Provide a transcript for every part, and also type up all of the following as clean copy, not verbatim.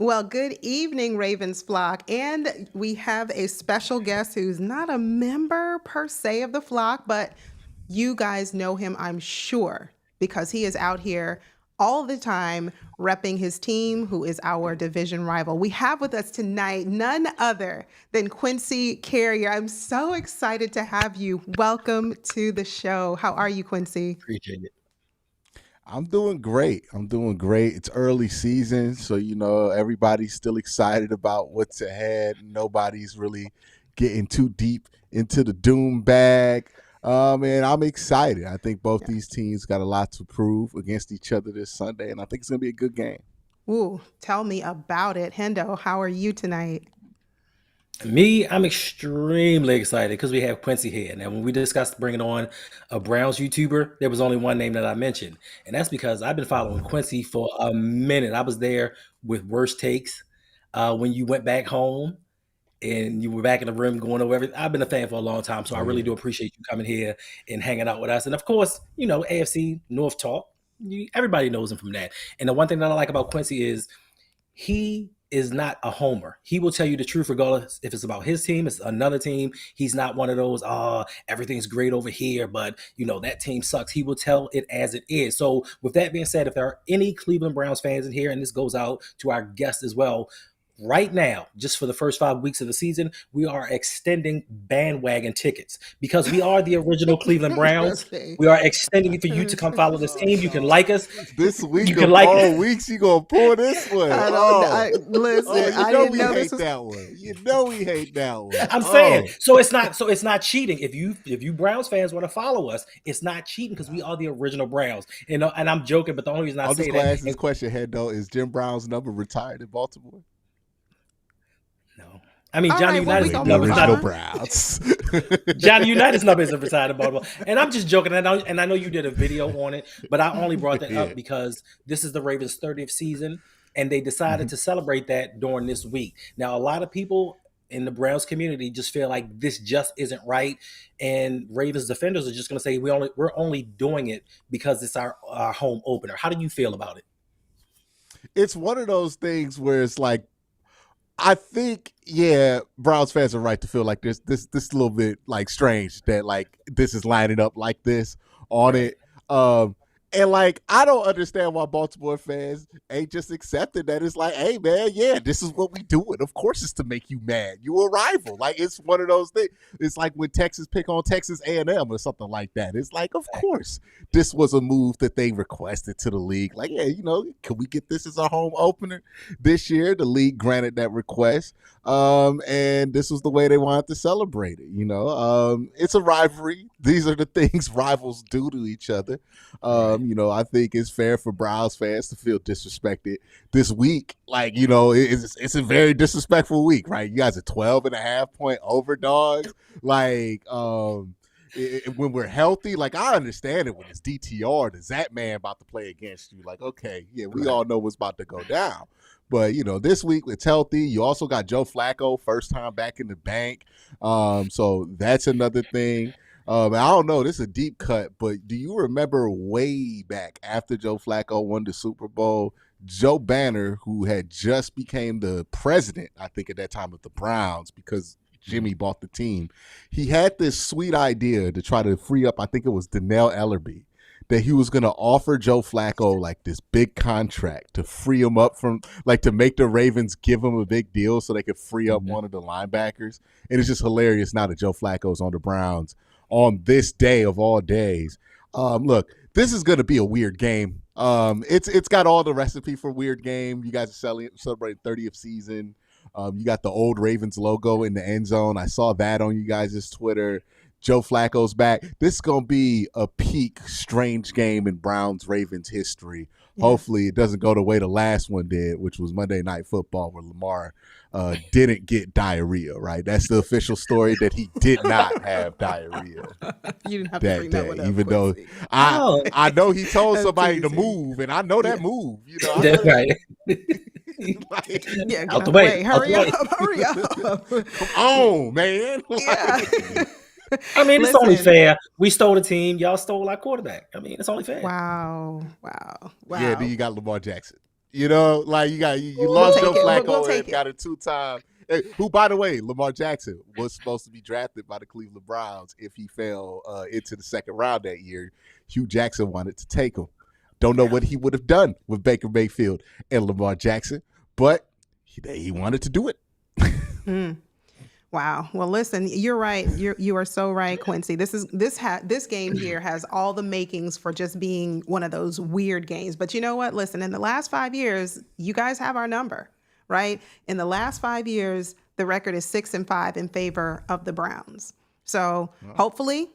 Well, good evening, Ravensflock. And we have a special guest who's not a member per se of the flock, but you guys know him, I'm sure, because he is out here all the time repping his team, who is our division rival. We have with us tonight none other than Quincy Carrier. I'm so excited to have you. Welcome to the show. How are you, Quincy? Appreciate it. I'm doing great. I'm doing great. It's early season, so everybody's still excited about what's ahead. Nobody's really getting too deep into the doom bag. And I'm excited. I think both these teams got a lot to prove against each other this Sunday, and I think it's gonna be a good game. Ooh, tell me about it. Hendo, how are you tonight? Me, I'm extremely excited because we have Quincy here. Now, when we discussed bringing on a Browns YouTuber, there was only one name that I mentioned, and that's because I've been following Quincy for a minute. I was there with Worst Takes when you went back home and you were back in the room going over everything. I've been a fan for a long time, so I Oh really yeah. do appreciate you coming here and hanging out with us. And of course, AFC North talk. Everybody knows him from that. And the one thing that I like about Quincy is he is not a homer. He will tell you the truth regardless if it's about his team, it's another team. He's not one of those, everything's great over here, but that team sucks. He will tell it as it is. So with that being said, if there are any Cleveland Browns fans in here, and this goes out to our guests as well, right now, just for the first 5 weeks of the season, we are extending bandwagon tickets because we are the original Cleveland Browns. Okay. We are extending it for you to come follow this team. You can like us. This week You can of like all it. weeks, you gonna pull this one. I don't listen, I you know didn't we know hate this was that one. You know we hate that one. I'm saying, so it's not cheating. If you Browns fans want to follow us, it's not cheating because we are the original Browns. And I'm joking, but the only reason I I'm say just gonna that ask this question, head though. Is Jim Brown's number retired in Baltimore? no. I mean, all Johnny right, well, we United's Wait, gonna the number move is original not. on. Browns. Johnny United's number isn't retired in Baltimore. And I'm just joking. And I know you did a video on it, but I only brought that Yeah. up because this is the Ravens' 30th season, and they decided to celebrate that during this week. Now, a lot of people in the Browns community just feel like this just isn't right, and Ravens defenders are just going to say we're only doing it because it's our home opener. How do you feel about it? It's one of those things where it's like, I think, yeah, Browns fans are right to feel like this little bit like strange that like this is lining up like this on Right. it. And like I don't understand why Baltimore fans ain't just accepted that it's like, hey man, yeah, this is what we do. It. Of course it's to make you mad. You a rival. Like it's one of those things. It's like when Texas pick on Texas A&M or something like that. It's like, of course, this was a move that they requested to the league. Like, yeah, can we get this as a home opener this year? The league granted that request. And this was the way they wanted to celebrate it. It's a rivalry. These are the things rivals do to each other. Right. I think it's fair for Browns fans to feel disrespected this week. Like, it's a very disrespectful week, right? You guys are 12.5-point overdogs. Like, when we're healthy, like I understand it when it's DTR, the Zat man about to play against you. Like, okay, yeah, we all know what's about to go down. But this week it's healthy. You also got Joe Flacco, first time back in the bank. So that's another thing. I don't know. This is a deep cut, but do you remember way back after Joe Flacco won the Super Bowl, Joe Banner, who had just became the president, I think at that time of the Browns, because Jimmy bought the team, he had this sweet idea to try to free up, I think it was Donnell Ellerbe, that he was going to offer Joe Flacco like this big contract to free him up from, like, to make the Ravens give him a big deal so they could free up one of the linebackers. And it's just hilarious now that Joe Flacco's on the Browns on this day of all days. Look, this is going to be a weird game. It's got all the recipe for weird game. You guys are celebrating 30th season. You got the old Ravens logo in the end zone. I saw that on you guys' Twitter. Joe Flacco's back. This is going to be a peak strange game in Browns-Ravens history. Yeah. Hopefully it doesn't go the way the last one did, which was Monday Night Football, where Lamar didn't get diarrhea, right? That's the official story, that he did not have diarrhea. You didn't have to bring that one up, even Quincy. though I know he told somebody to move, and I know that move. That's right. Like, yeah, out the way. Hurry up. Come on, man. Yeah. I mean, it's only fair. We stole the team. Y'all stole our quarterback. I mean, it's only fair. Wow. Yeah, then you got Lamar Jackson. You know, like you We'll lost take Joe it. We'll Flacco and take it. got a 2-time. Who, by the way, Lamar Jackson was supposed to be drafted by the Cleveland Browns if he fell into the second round that year. Hugh Jackson wanted to take him. Don't know what he would have done with Baker Mayfield and Lamar Jackson, but he wanted to do it. Wow. Well, listen, you're right. You are so right, Quincy. This game here has all the makings for just being one of those weird games. But you know what? Listen, in the last 5 years, you guys have our number, right? In the last 5 years, the record is 6-5 in favor of the Browns. So hopefully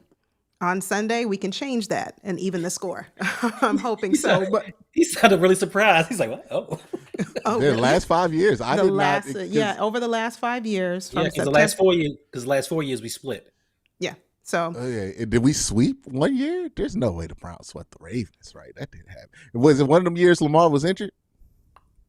on Sunday we can change that and even the score. I'm hoping so. But he sounded really surprised. He's like, "What? Oh, oh, The really? last 5 years, I did not. Over the last 5 years from yeah." Because September. the last 4 years we split. Yeah. So Did we sweep one year? There's no way the Browns swept the Ravens, right? That didn't happen. Was it one of them years Lamar was injured?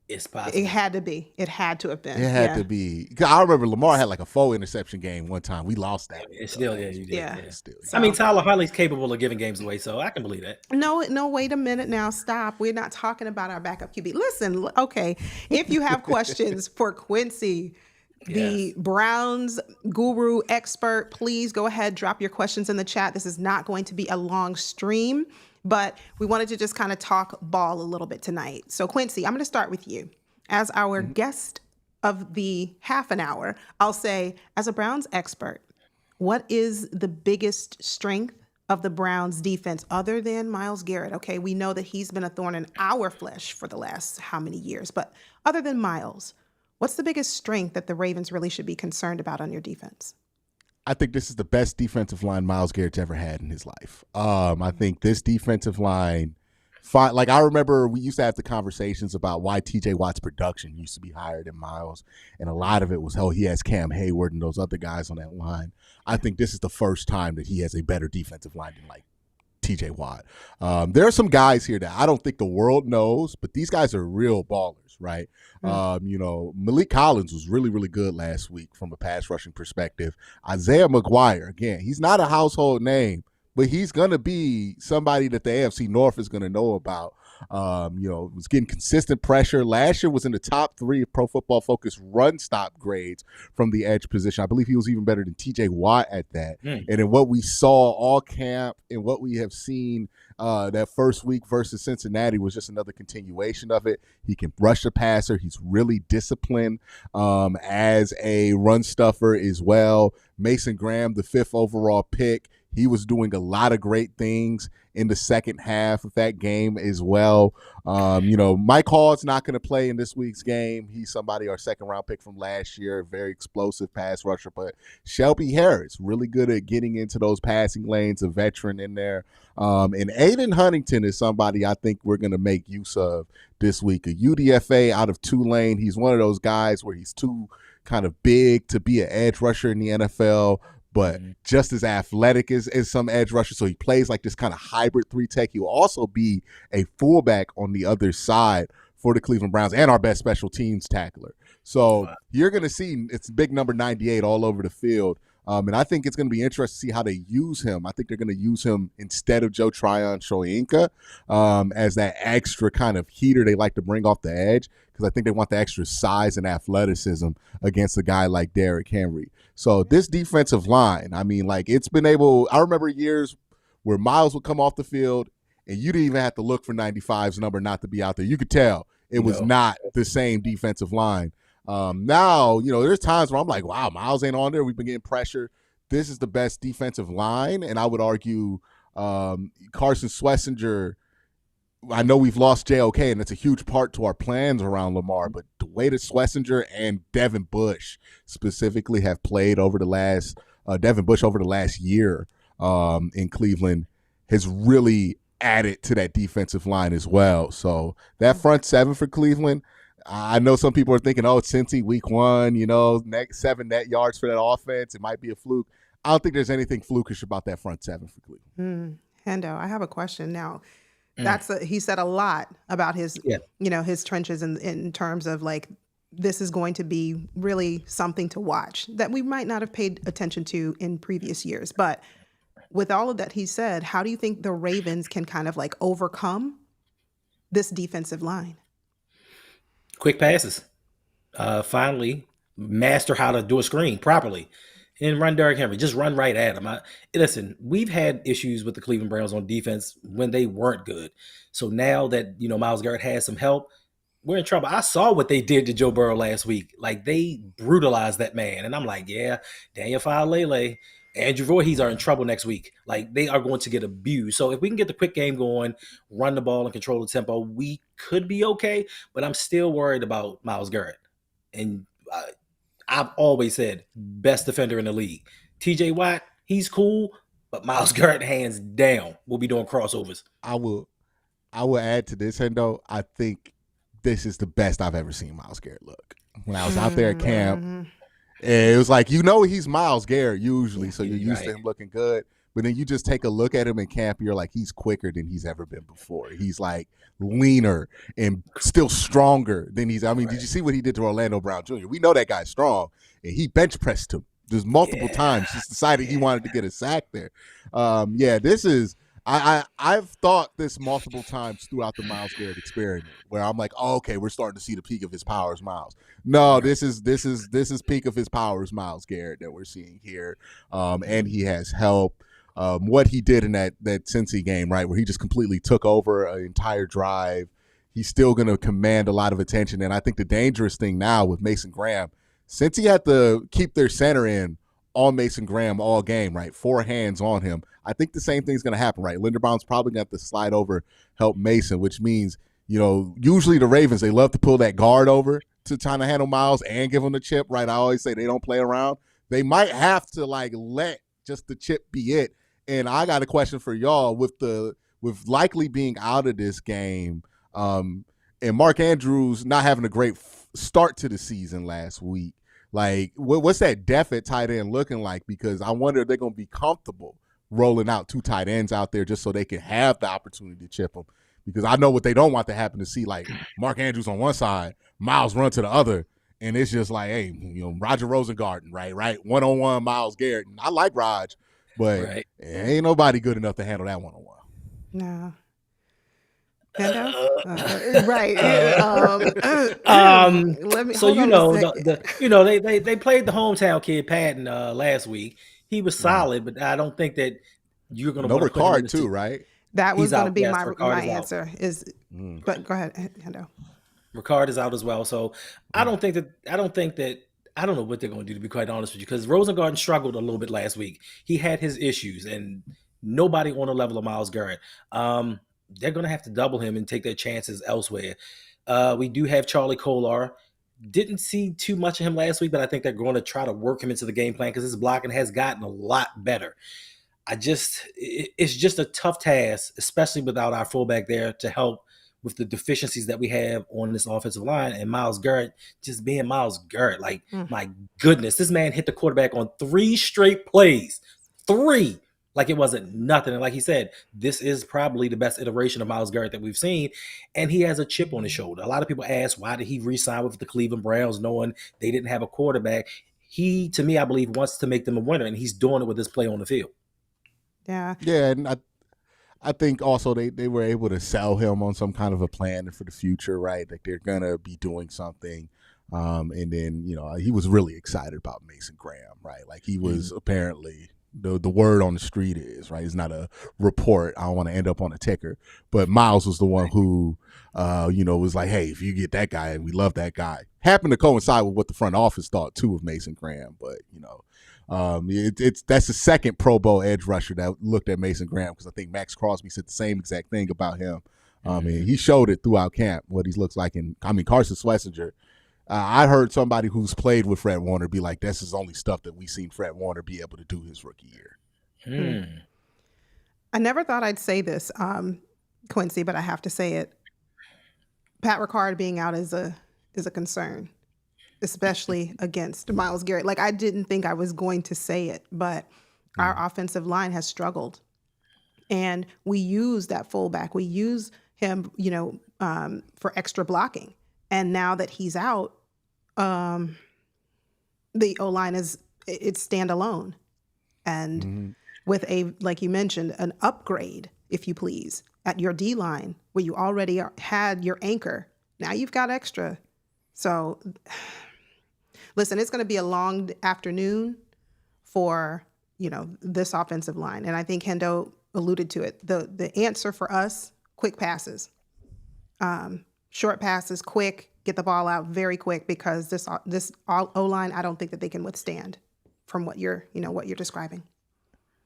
It's possible. it had to be. It had to have been. It had to be. 'Cause I remember Lamar had like a 4-interception game one time. We lost that. It's still, yeah, you did. Yeah. Yeah. Still, I mean, Tyler Huntley's capable of giving games away, so I can believe that. No, wait a minute now. Stop. We're not talking about our backup QB. Listen, okay. If you have questions for Quincy, the Browns guru expert, please go ahead, drop your questions in the chat. This is not going to be a long stream, but we wanted to just kind of talk ball a little bit tonight. So Quincy, I'm going to start with you. As our guest of the half an hour, I'll say, as a Browns expert, what is the biggest strength of the Browns defense other than Myles Garrett? Okay, we know that he's been a thorn in our flesh for the last how many years, but other than Myles, what's the biggest strength that the Ravens really should be concerned about on your defense? I think this is the best defensive line Myles Garrett's ever had in his life. I think this defensive line, like I remember we used to have the conversations about why TJ Watt's production used to be higher than Myles, and a lot of it was, he has Cam Hayward and those other guys on that line. I think this is the first time that he has a better defensive line than like TJ Watt. There are some guys here that I don't think the world knows, but these guys are real ballers, right? Malik Collins was really, really good last week from a pass rushing perspective. Isaiah McGuire, again, he's not a household name, but he's going to be somebody that the AFC North is going to know about. Was getting consistent pressure. Last year was in the top 3 of Pro Football Focus run stop grades from the edge position. I believe he was even better than TJ Watt at that. And in what we saw all camp and what we have seen that first week versus Cincinnati was just another continuation of it. He can rush the passer. He's really disciplined as a run stuffer as well. Mason Graham, the 5th overall pick, he was doing a lot of great things in the second half of that game as well. Mike Hall's not going to play in this week's game. He's somebody, our second-round pick from last year, very explosive pass rusher. But Shelby Harris, really good at getting into those passing lanes, a veteran in there. And Aiden Huntington is somebody I think we're going to make use of this week. A UDFA out of Tulane. He's one of those guys where he's too kind of big to be an edge rusher in the NFL, but just as athletic as some edge rushers. So he plays like this kind of hybrid 3-tech. He will also be a fullback on the other side for the Cleveland Browns and our best special teams tackler. So you're going to see it's big number 98 all over the field. And I think it's going to be interesting to see how they use him. I think they're going to use him instead of Joe Tryon-Shoyinka as that extra kind of heater they like to bring off the edge, because I think they want the extra size and athleticism against a guy like Derrick Henry. So this defensive line, I mean, like it's been able – I remember years where Myles would come off the field and you didn't even have to look for 95's number not to be out there. You could tell it was not the same defensive line. Now, there's times where I'm like, wow, Myles ain't on there. We've been getting pressure. This is the best defensive line. And I would argue Carson Schlesinger, I know we've lost JOK, and it's a huge part to our plans around Lamar, but the way that Schlesinger and Devin Bush specifically have played over the last Devin Bush over the last year in Cleveland has really added to that defensive line as well. So that front 7 for Cleveland, I know some people are thinking, it's Cincy week 1, next 7 net yards for that offense. It might be a fluke. I don't think there's anything flukish about that front 7 for Cleveland. Hendo, I have a question now. He said a lot about his, his trenches in terms of like, this is going to be really something to watch that we might not have paid attention to in previous years. But with all of that he said, how do you think the Ravens can kind of like overcome this defensive line? Quick passes. Finally master how to do a screen properly and run Derrick Henry. Just run right at him. Listen, we've had issues with the Cleveland Browns on defense when they weren't good. So now that, Myles Garrett has some help, we're in trouble. I saw what they did to Joe Burrow last week. Like, they brutalized that man. And I'm like, yeah, Daniel Falele, Andrew Voorhees are in trouble next week. Like, they are going to get abused. So if we can get the quick game going, run the ball and control the tempo, we could be okay. But I'm still worried about Myles Garrett. And I've always said best defender in the league. TJ Watt, he's cool, but Myles Garrett, hands down, will be doing crossovers. I will add to this, Hendo. I think this is the best I've ever seen Myles Garrett look. When I was out there at camp, it was like, he's Myles Garrett usually, so you're used to him looking good. But then you just take a look at him in camp, you're like, he's quicker than he's ever been before. He's like leaner and still stronger than he's. I mean, did you see what he did to Orlando Brown Jr.? We know that guy's strong, and he bench pressed him just multiple times. Just decided he wanted to get a sack there. This is. I've thought this multiple times throughout the Myles Garrett experiment, where I'm like, oh, okay, we're starting to see the peak of his powers, Myles. No, this is peak of his powers, Myles Garrett, that we're seeing here, and he has help. What he did in that Cincy game, right, where he just completely took over an entire drive. He's still going to command a lot of attention, and I think the dangerous thing now with Mason Graham, since he had to keep their center in on Mason Graham all game, right, 4 hands on him, I think the same thing's going to happen, right? Linderbaum's probably going to have to slide over, help Mason, which means, usually the Ravens, they love to pull that guard over to trying to handle Myles and give him the chip, right? I always say they don't play around. They might have to, let just the chip be it. And I got a question for y'all with likely being out of this game and Mark Andrews not having a great start to the season last week. Like, what's that depth at tight end looking like? Because I wonder if they're going to be comfortable rolling out 2 tight ends out there just so they can have the opportunity to chip them. Because I know what they don't want to happen to see, like Mark Andrews on one side, Myles run to the other, and it's just like, hey, Roger Rosengarten, right? One-on-one Myles Garrett. And I like Raj, but ain't nobody good enough to handle that one-on-one. No. Right. Let me. So hold on a second. they played the hometown kid Patton last week. He was solid, but I don't think that you're going to no Ricard too, right? That was going to be Yes, my answer. But go ahead, Hendo. Ricard is out as well. So I don't think that I don't know what they're going to do, to be quite honest with you, because Rosengarten struggled a little bit last week. He had his issues, and nobody on the level of Myles Garrett. They're going to have to double him and take their chances elsewhere. We do have Charlie Kolar. Didn't see too much of him last week, but I think they're going to try to work him into the game plan because his blocking has gotten a lot better. It's just a tough task, especially without our fullback there to help with the deficiencies that we have on this offensive line. And Myles Garrett just being Myles Garrett. Like, my goodness, this man hit the quarterback on 3 straight plays. 3. Like, it wasn't nothing. And like he said, this is probably the best iteration of Myles Garrett that we've seen. And he has a chip on his shoulder. A lot of people ask, why did he re-sign with the Cleveland Browns knowing they didn't have a quarterback? He, to me, I believe, wants to make them a winner, and he's doing it with his play on the field. Yeah. Yeah, and I think also they were able to sell him on some kind of a plan for the future, right? Like, they're going to be doing something. And then, he was really excited about Mason Graham, right? Like, he was apparently – the word on the street is, right, it's not a report. I don't want to end up on a ticker. But Myles was the one who, was like, hey, if you get that guy, and we love that guy. Happened to coincide with what the front office thought, too, of Mason Graham. But, that's the second Pro Bowl edge rusher that looked at Mason Graham, because I think Max Crosby said the same exact thing about him. And he showed it throughout camp, what he looks like. And, Carson Schlesinger, I heard somebody who's played with Fred Warner be like, this is only stuff that we've seen Fred Warner be able to do his rookie year. I never thought I'd say this, Quincy, but I have to say it. Pat Ricard being out is a concern, especially against Myles Garrett. Like, I didn't think I was going to say it, but our offensive line has struggled. And we use that fullback. We use him, for extra blocking. And now that he's out, the O-line it's standalone. And with like you mentioned, an upgrade, if you please, at your D-line, where you already had your anchor. Now you've got extra. So, listen, it's going to be a long afternoon for, this offensive line. And I think Hendo alluded to it. The answer for us, quick passes. Short passes, quick, get the ball out very quick, because this O-line, I don't think that they can withstand from what you're describing.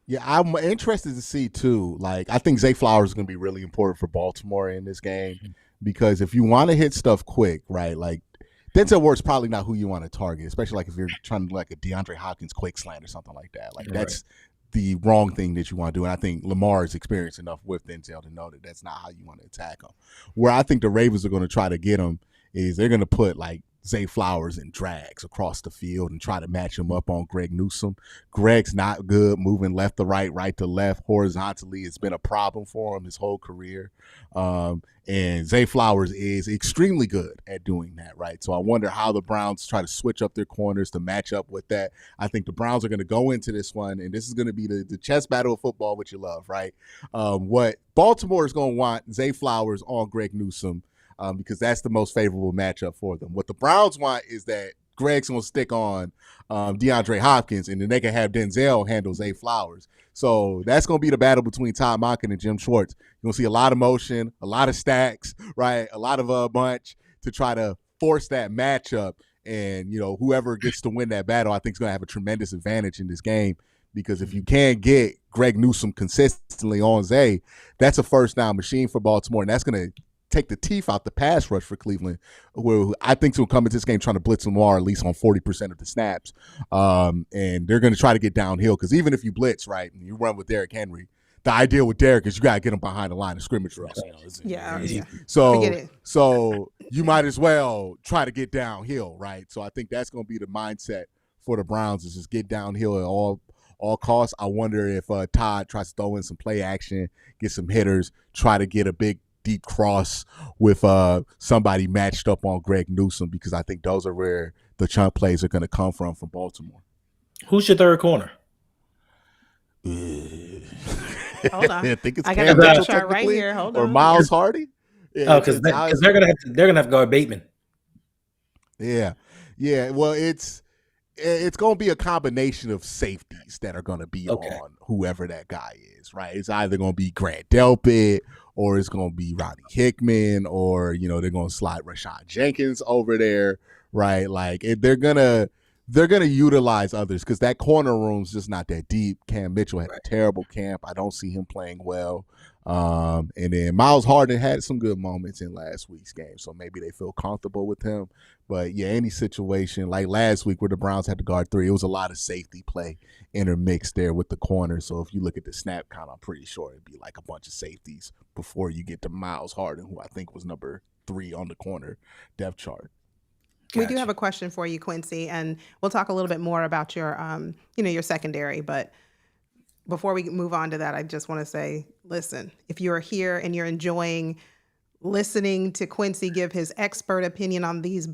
Yeah, I'm interested to see too. Like, I think Zay Flowers is going to be really important for Baltimore in this game, because if you want to hit stuff quick, right? Like, Denzel Ward's probably not who you want to target, especially like if you're trying to do like a DeAndre Hopkins quick slant or something like that. Like, that's the wrong thing that you want to do. And I think Lamar is experienced enough with Denzel to know that that's not how you want to attack him. Where I think the Ravens are going to try to get him is they're going to put like Zay Flowers in drags across the field and try to match him up on Greg Newsome. Greg's not good moving left to right to left. Horizontally, it's been a problem for him his whole career. And Zay Flowers is extremely good at doing that, right? So I wonder how the Browns try to switch up their corners to match up with that. I think the Browns are going to go into this one, and this is going to be the chess battle of football, which you love, right? What Baltimore is going to want, Zay Flowers on Greg Newsome, because that's the most favorable matchup for them. What the Browns want is that Greg's going to stick on DeAndre Hopkins, and then they can have Denzel handle Zay Flowers. So that's going to be the battle between Todd Monken and Jim Schwartz. You're going to see a lot of motion, a lot of stacks, right? A lot of a bunch to try to force that matchup. And, whoever gets to win that battle, I think is going to have a tremendous advantage in this game, because if you can't get Greg Newsome consistently on Zay, that's a first down machine for Baltimore, and that's going to take the teeth out the pass rush for Cleveland, where I think will come into this game trying to blitz Lamar at least on 40% of the snaps. And they're going to try to get downhill, because even if you blitz, right, and you run with Derrick Henry, the idea with Derrick is you got to get him behind the line of scrimmage for us. Yeah. So you might as well try to get downhill, right? So I think that's going to be the mindset for the Browns, is just get downhill at all costs. I wonder if Todd tries to throw in some play action, get some hitters, try to get a big deep cross with somebody matched up on Greg Newsome, because I think those are where the chunk plays are going to come from Baltimore. Who's your third corner? Hold on. I think it's I Cam got Mitchell the chart right here. Hold or on. Miles Hardy. Yeah, because they're gonna have to guard Bateman. Yeah. Well, it's going to be a combination of safeties that are going to be on whoever that guy is, right? It's either going to be Grant Delpit, or it's going to be Ronnie Hickman, or they're going to slide Rashawn Jenkins over there, right? Like they're gonna utilize others, because that corner room's just not that deep. Cam Mitchell had a terrible camp. I don't see him playing well. And then Miles Harden had some good moments in last week's game, so maybe they feel comfortable with him. But yeah, any situation like last week where the Browns had to guard three, it was a lot of safety play intermixed there with the corner. So if you look at the snap count, I'm pretty sure it'd be like a bunch of safeties before you get to Miles Harden, who I think was number 3 on the corner depth chart. We do have a question for you, Quincy, and we'll talk a little bit more about your, your secondary. But before we move on to that, I just want to say, listen, if you're here and you're enjoying listening to Quincy give his expert opinion on these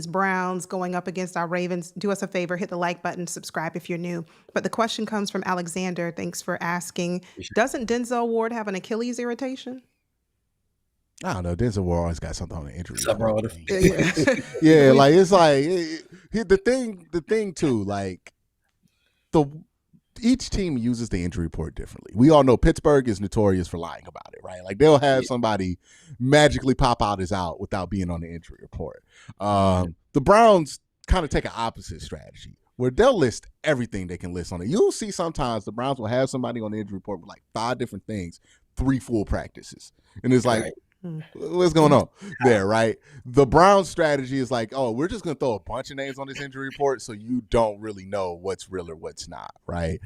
Browns going up against our Ravens, do us a favor, hit the like button, subscribe if you're new. But the question comes from Alexander. Thanks for asking. Doesn't Denzel Ward have an Achilles irritation? I don't know. Denzel Ward always got something on the injury. Yeah, like it's like the thing too. Like each team uses the injury report differently. We all know Pittsburgh is notorious for lying about it, right? Like they'll have somebody magically pop out as out without being on the injury report. The Browns kind of take an opposite strategy, where they'll list everything they can list on it. You'll see sometimes the Browns will have somebody on the injury report with like 5 different things, 3 full practices, and it's like. Right. What's going on there, right? The Browns strategy is like, we're just going to throw a bunch of names on this injury report so you don't really know what's real or what's not, right?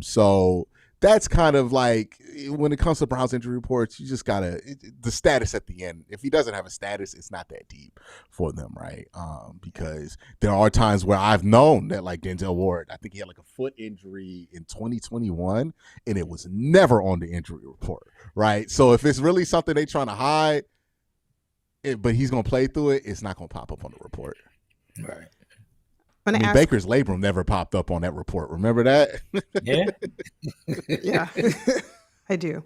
So that's kind of like when it comes to Browns injury reports, you just got to – the status at the end. If he doesn't have a status, it's not that deep for them, right? Because there are times where I've known that like Denzel Ward, I think he had like a foot injury in 2021, and it was never on the injury report. Right, so if it's really something they trying to hide, but he's gonna play through it, it's not gonna pop up on the report. Right. Baker's labrum never popped up on that report. Remember that? Yeah. Yeah, I do.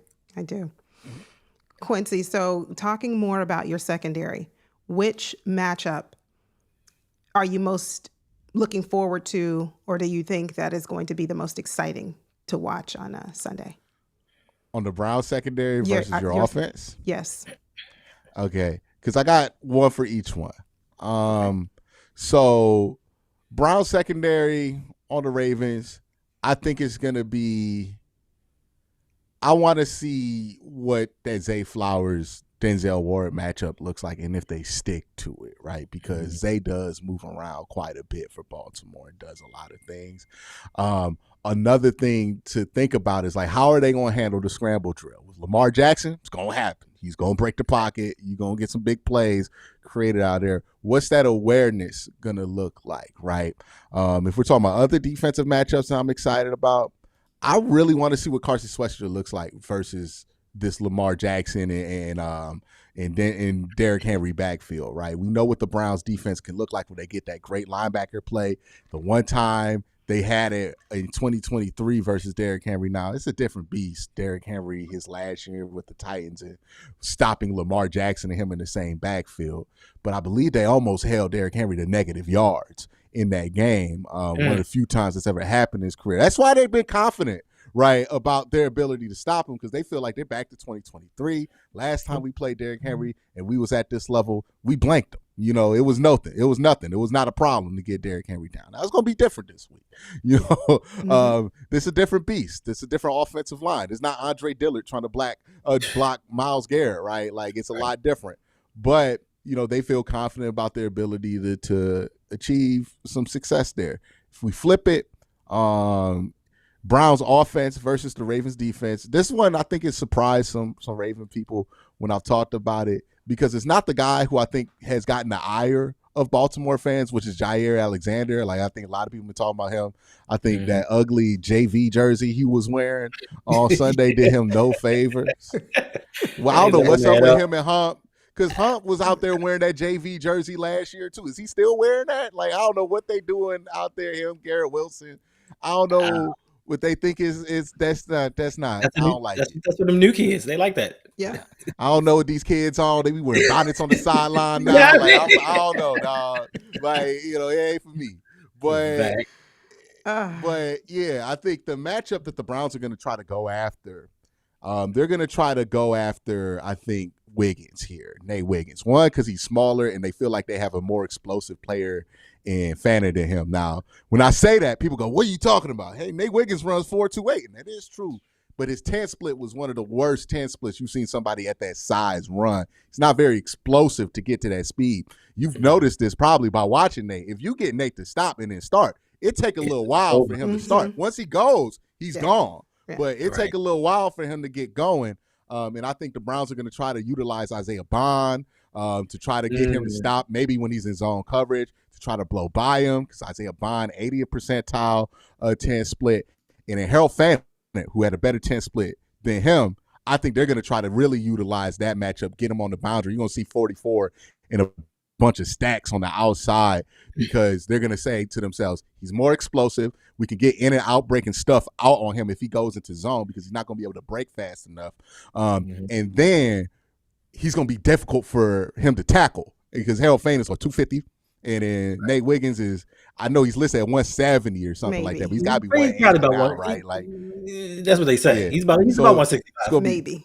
Quincy, so talking more about your secondary, which matchup are you most looking forward to, or do you think that is going to be the most exciting to watch on a Sunday? On the Browns secondary versus your offense? Yes. Okay, because I got one for each one. So Browns secondary on the Ravens, I think it's going to be, I want to see what that Zay Flowers Denzel Ward matchup looks like and if they stick to it, right? Because Zay does move around quite a bit for Baltimore and does a lot of things. Another thing to think about is like, how are they going to handle the scramble drill? With Lamar Jackson, it's going to happen. He's going to break the pocket. You're going to get some big plays created out there. What's that awareness going to look like, right? If we're talking about other defensive matchups that I'm excited about, I really want to see what Carson Swester looks like versus this Lamar Jackson and Derrick Henry backfield, right? We know what the Browns defense can look like when they get that great linebacker play. The one time they had it in 2023 versus Derrick Henry. Now, it's a different beast. Derrick Henry, his last year with the Titans and stopping Lamar Jackson and him in the same backfield. But I believe they almost held Derrick Henry to negative yards in that game. One of the few times that's ever happened in his career. That's why they've been confident, right, about their ability to stop him, because they feel like they're back to 2023. Last time we played Derrick Henry and we was at this level, we blanked him. You know, it was nothing. It was nothing. It was not a problem to get Derrick Henry down. Now, it's going to be different this week. You know, this is a different beast. This is a different offensive line. It's not Andre Dillard trying to block Myles Garrett, right? Like, it's a lot different. But, you know, they feel confident about their ability to achieve some success there. If we flip it, Browns offense versus the Ravens defense. This one I think has surprised some Raven people when I've talked about it, because it's not the guy who I think has gotten the ire of Baltimore fans, which is Jair Alexander. Like, I think a lot of people have been talking about him. I think that ugly JV jersey he was wearing on Sunday did him no favors. Well, I don't know what's up with him and Hump, because Hump was out there wearing that JV jersey last year too. Is he still wearing that? Like, I don't know what they doing out there, him, Garrett Wilson. I don't know what they think is that's not. I don't like it. That's what them new kids, they like that. Yeah. I don't know what these kids on. They be wearing bonnets on the sideline now. Like, I don't know, dog. Like, you know, it ain't for me. But yeah, I think the matchup that the Browns are going to try to go after, they're going to try to go after, I think, Wiggins here, Nate Wiggins. One, because he's smaller and they feel like they have a more explosive player in Fanner than him. Now, when I say that, people go, what are you talking about? Hey, Nate Wiggins runs 4.28, and that is true. But his 10 split was one of the worst 10 splits you've seen somebody at that size run. It's not very explosive to get to that speed. You've noticed this probably by watching Nate. If you get Nate to stop and then start, it take a little while for him to start. Once he goes, he's gone. Yeah. But it take a little while for him to get going. And I think the Browns are going to try to utilize Isaiah Bond to try to get him to stop, maybe when he's in zone coverage, to try to blow by him, because Isaiah Bond, 80th percentile 10 split. And then Harold Fanner, who had a better 10 split than him, I think they're going to try to really utilize that matchup, get him on the boundary. You're going to see 44 and a bunch of stacks on the outside, because they're going to say to themselves, he's more explosive. We can get in and out breaking stuff out on him if he goes into zone, because he's not going to be able to break fast enough. And then he's going to be difficult for him to tackle, because Harold Fanner is 250. And then Nate Wiggins is, I know he's listed at 170 or something like that, but he's got to be 180 now, right? Like, that's what they say. Yeah. He's about 165. Maybe.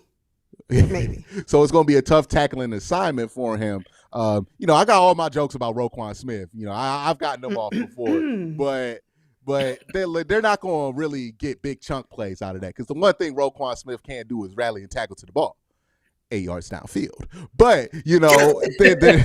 So it's going to be a tough tackling assignment for him. You know, I got all my jokes about Roquan Smith. You know, I've gotten them off before, but they're not going to really get big chunk plays out of that, because the one thing Roquan Smith can't do is rally and tackle to the ball 8 yards downfield. But, you know, they're going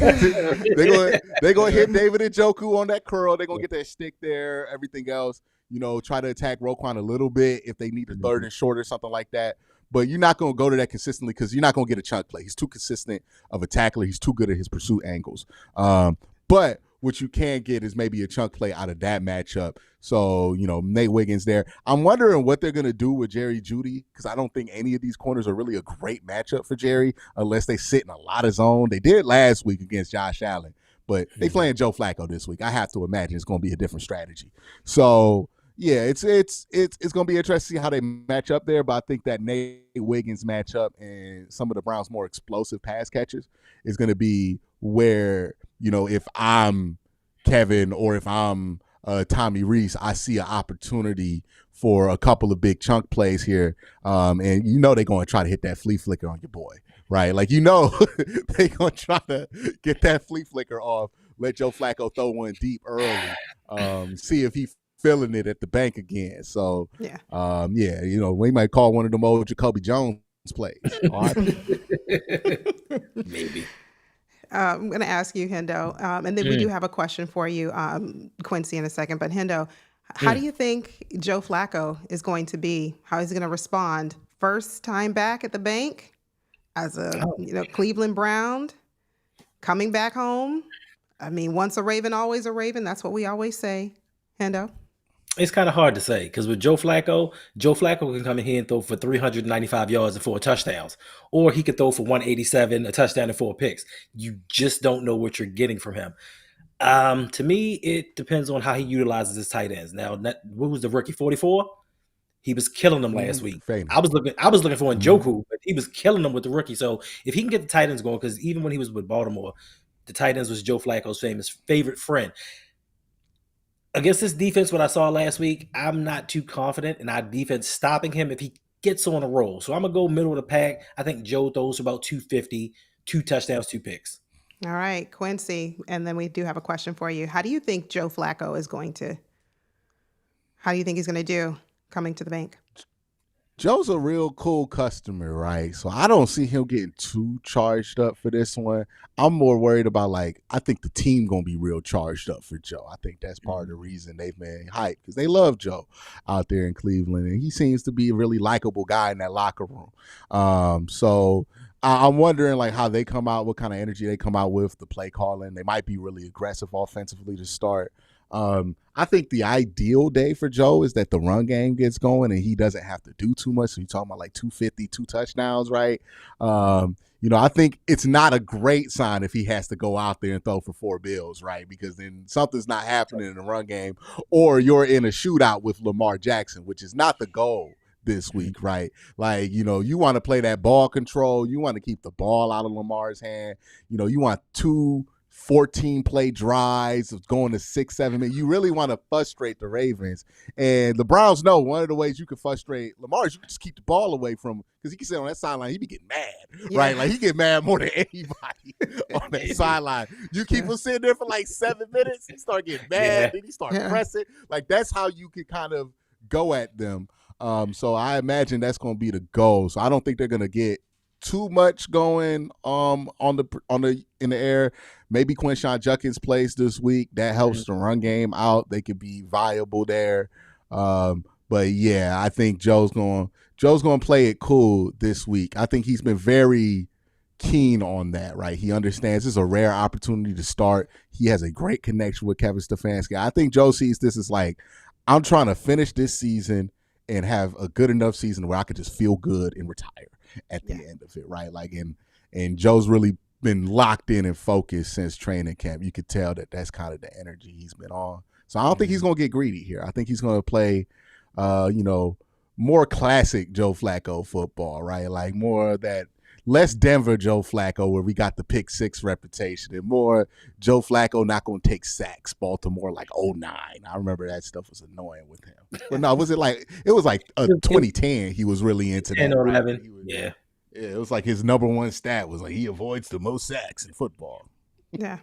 to hit David Njoku on that curl. They're going to get that stick there, everything else. You know, try to attack Roquan a little bit if they need a third and short or something like that. But you're not going to go to that consistently, because you're not going to get a chunk play. He's too consistent of a tackler. He's too good at his pursuit angles. But what you can get is maybe a chunk play out of that matchup. So, you know, Nate Wiggins there. I'm wondering what they're going to do with Jerry Jeudy, because I don't think any of these corners are really a great matchup for Jerry unless they sit in a lot of zone. They did last week against Josh Allen, but they playing Joe Flacco this week. I have to imagine it's going to be a different strategy. So, yeah, it's going to be interesting to see how they match up there, but I think that Nate Wiggins matchup and some of the Browns' more explosive pass catchers is going to be where, if I'm Kevin or if I'm Tommy Reese, I see an opportunity for a couple of big chunk plays here. And they're going to try to hit that flea flicker on your boy, right? Like, they're going to try to get that flea flicker off, let Joe Flacco throw one deep early, see if he's feeling it at the bank again. So, we might call one of them old Jacoby Jones plays. All right. Maybe. I'm going to ask you, Hendo, and then we do have a question for you, Quincy, in a second. But Hendo, how do you think Joe Flacco is going to be? How is he going to respond? First time back at the bank as a Cleveland Brown, coming back home. I mean, once a Raven, always a Raven. That's what we always say. Hendo? It's kind of hard to say because with Joe Flacco can come in here and throw for 395 yards and 4 touchdowns, or he could throw for 187, a touchdown and 4 picks. You just don't know what you're getting from him. To me, it depends on how he utilizes his tight ends. Now, what was the rookie 44? He was killing them last week. I was looking for Njoku, but he was killing them with the rookie. So if he can get the tight ends going, because even when he was with Baltimore, the tight ends was Joe Flacco's favorite friend. Against this defense, what I saw last week, I'm not too confident in our defense stopping him if he gets on a roll. So I'm going to go middle of the pack. I think Joe throws about 250, 2 touchdowns, 2 picks. All right, Quincy. And then we do have a question for you. How do you think Joe Flacco is going to do coming to the bank? Joe's a real cool customer, right? So I don't see him getting too charged up for this one. I'm more worried about, I think the team going to be real charged up for Joe. I think that's part of the reason they've been hyped because they love Joe out there in Cleveland. And he seems to be a really likable guy in that locker room. So I'm wondering, how they come out, what kind of energy they come out with, the play calling. They might be really aggressive offensively to start. I think the ideal day for Joe is that the run game gets going and he doesn't have to do too much. So you're talking about 250, 2 touchdowns, right? I think it's not a great sign if he has to go out there and throw for 4 bills, right? Because then something's not happening in the run game, or you're in a shootout with Lamar Jackson, which is not the goal this week, right? You want to play that ball control. You want to keep the ball out of Lamar's hand. You want 2 14-play drives going to 6-7 minutes. You really want to frustrate the Ravens. And the Browns know one of the ways you can frustrate Lamar is you can just keep the ball away from him because he can sit on that sideline. He be getting mad, right? He get mad more than anybody on that sideline. You keep him sitting there for 7 minutes, he start getting mad, then he start pressing. That's how you can kind of go at them. So I imagine that's going to be the goal. So I don't think they're going to get too much going in the air. Maybe Quinshon Judkins plays this week. That helps the run game out. They could be viable there. But yeah, I think Joe's going to play it cool this week. I think he's been very keen on that, right? He understands this is a rare opportunity to start. He has a great connection with Kevin Stefanski. I think Joe sees this as I'm trying to finish this season and have a good enough season where I could just feel good and retire at the end of it, right? And Joe's really been locked in and focused since training camp. You could tell that that's kind of the energy he's been on. So I don't think he's going to get greedy here. I think he's going to play, more classic Joe Flacco football, right? More that less Denver Joe Flacco where we got the pick 6 reputation, and more Joe Flacco not going to take sacks. Baltimore 09. I remember that stuff was annoying with him. But no, was it it was 2010 he was really into 10 that. or 11. Right? Yeah, it was his number one stat was he avoids the most sacks in football. Yeah.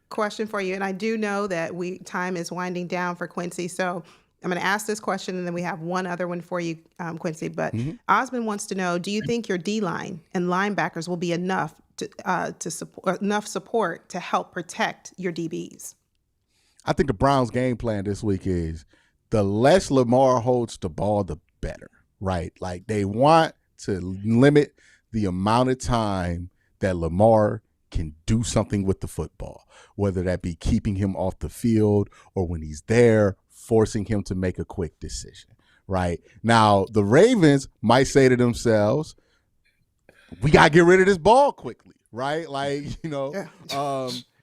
Question for you, and I do know that time is winding down for Quincy, so I'm going to ask this question, and then we have one other one for you, Quincy. But Osmond wants to know: do you think your D-line and linebackers will be enough to support to help protect your DBs? I think the Browns' game plan this week is the less Lamar holds the ball, the better, right? They want to limit the amount of time that Lamar can do something with the football, whether that be keeping him off the field or when he's there, forcing him to make a quick decision, right? Now, the Ravens might say to themselves, we got to get rid of this ball quickly, right?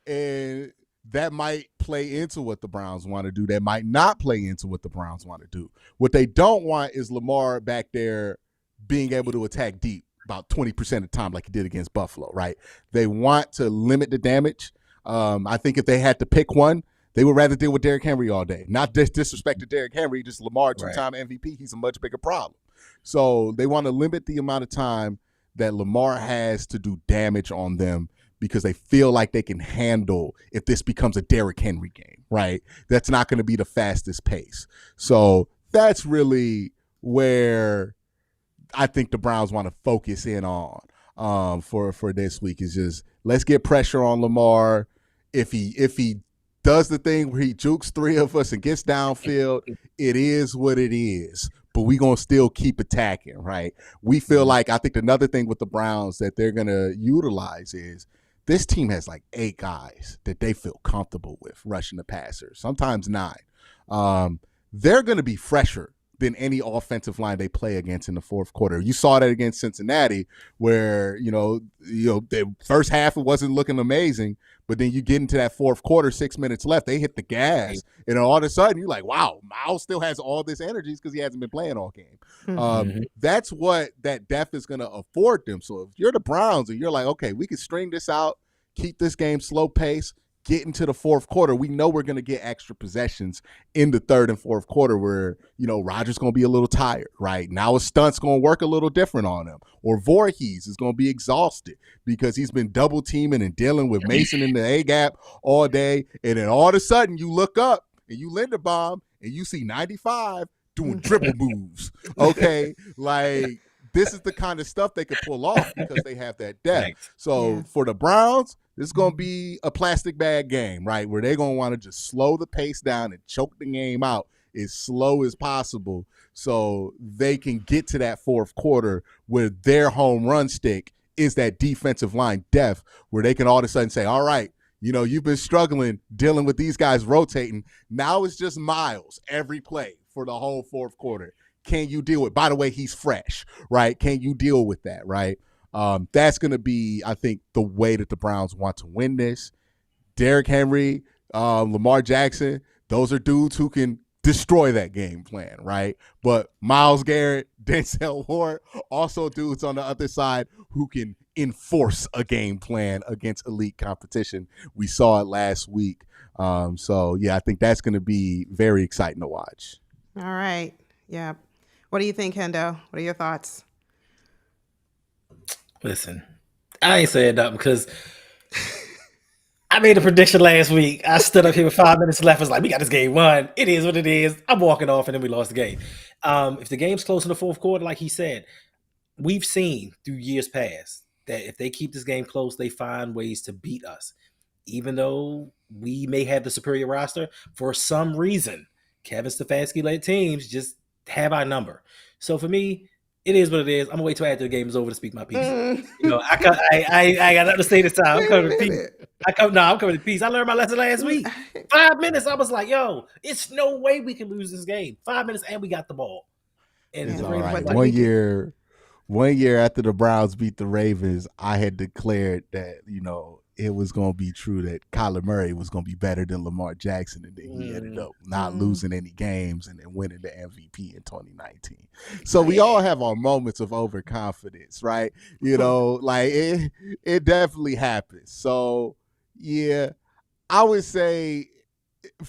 And that might play into what the Browns want to do. That might not play into what the Browns want to do. What they don't want is Lamar back there being able to attack deep about 20% of the time, like he did against Buffalo, right? They want to limit the damage. I think if they had to pick one, they would rather deal with Derrick Henry all day. Not disrespect to Derrick Henry, just Lamar, two-time MVP. He's a much bigger problem. So they want to limit the amount of time that Lamar has to do damage on them because they feel like they can handle if this becomes a Derrick Henry game, right? That's not going to be the fastest pace. So that's really where I think the Browns want to focus in on for this week is just let's get pressure on Lamar. If he does the thing where he jukes three of us and gets downfield, it is what it is. But we're going to still keep attacking, right? We feel like, I think another thing with the Browns that they're going to utilize is this team has like 8 guys that they feel comfortable with rushing the passer, sometimes 9. They're going to be fresher than any offensive line they play against in the fourth quarter. You saw that against Cincinnati where, the first half it wasn't looking amazing, but then you get into that fourth quarter, 6 minutes left, they hit the gas, and all of a sudden you're like, wow, Miles still has all this energy because he hasn't been playing all game. That's what that depth is going to afford them. So if you're the Browns and you're like, okay, we can string this out, keep this game slow pace, get into the fourth quarter, we know we're going to get extra possessions in the third and fourth quarter where, Rodgers going to be a little tired, right? Now his stunt's going to work a little different on him. Or Voorhees is going to be exhausted because he's been double teaming and dealing with Mason in the A-gap all day. And then all of a sudden you look up and you Linderbaum and you see 95 doing dribble moves, okay? Like, this is the kind of stuff they could pull off because they have that depth. So for the Browns, this is going to be a plastic bag game, right, where they're going to want to just slow the pace down and choke the game out as slow as possible so they can get to that fourth quarter where their home run stick is that defensive line depth where they can all of a sudden say, all right, you've been struggling dealing with these guys rotating. Now it's just Miles every play for the whole fourth quarter. Can you deal with? By the way, he's fresh, right? Can you deal with that, right? That's going to be, I think, the way that the Browns want to win this. Derrick Henry, Lamar Jackson, those are dudes who can destroy that game plan, right? But Myles Garrett, Denzel Ward, also dudes on the other side who can enforce a game plan against elite competition. We saw it last week. I think that's going to be very exciting to watch. All right. Yeah. What do you think, Hendo? What are your thoughts? Listen, I ain't saying nothing because I made a prediction last week. I stood up here with 5 minutes left. I was like, we got this game won. It is what it is. I'm walking off, and then we lost the game. If the game's close in the fourth quarter, like he said, we've seen through years past that if they keep this game close, they find ways to beat us. Even though we may have the superior roster, for some reason, Kevin Stefanski-led teams just have our number. So for me, it is what it is. I'm gonna wait till after the game is over to speak my piece. I got nothing to say this time. I'm coming to peace. I'm coming to peace. I learned my lesson last week. 5 minutes, I was like, yo, it's no way we can lose this game. 5 minutes and we got the ball. And it's all right. One year after the Browns beat the Ravens, I had declared that, it was going to be true that Kyler Murray was going to be better than Lamar Jackson, and then he ended up not losing any games and then winning the MVP in 2019. So we all have our moments of overconfidence, right? It definitely happens. So, yeah, I would say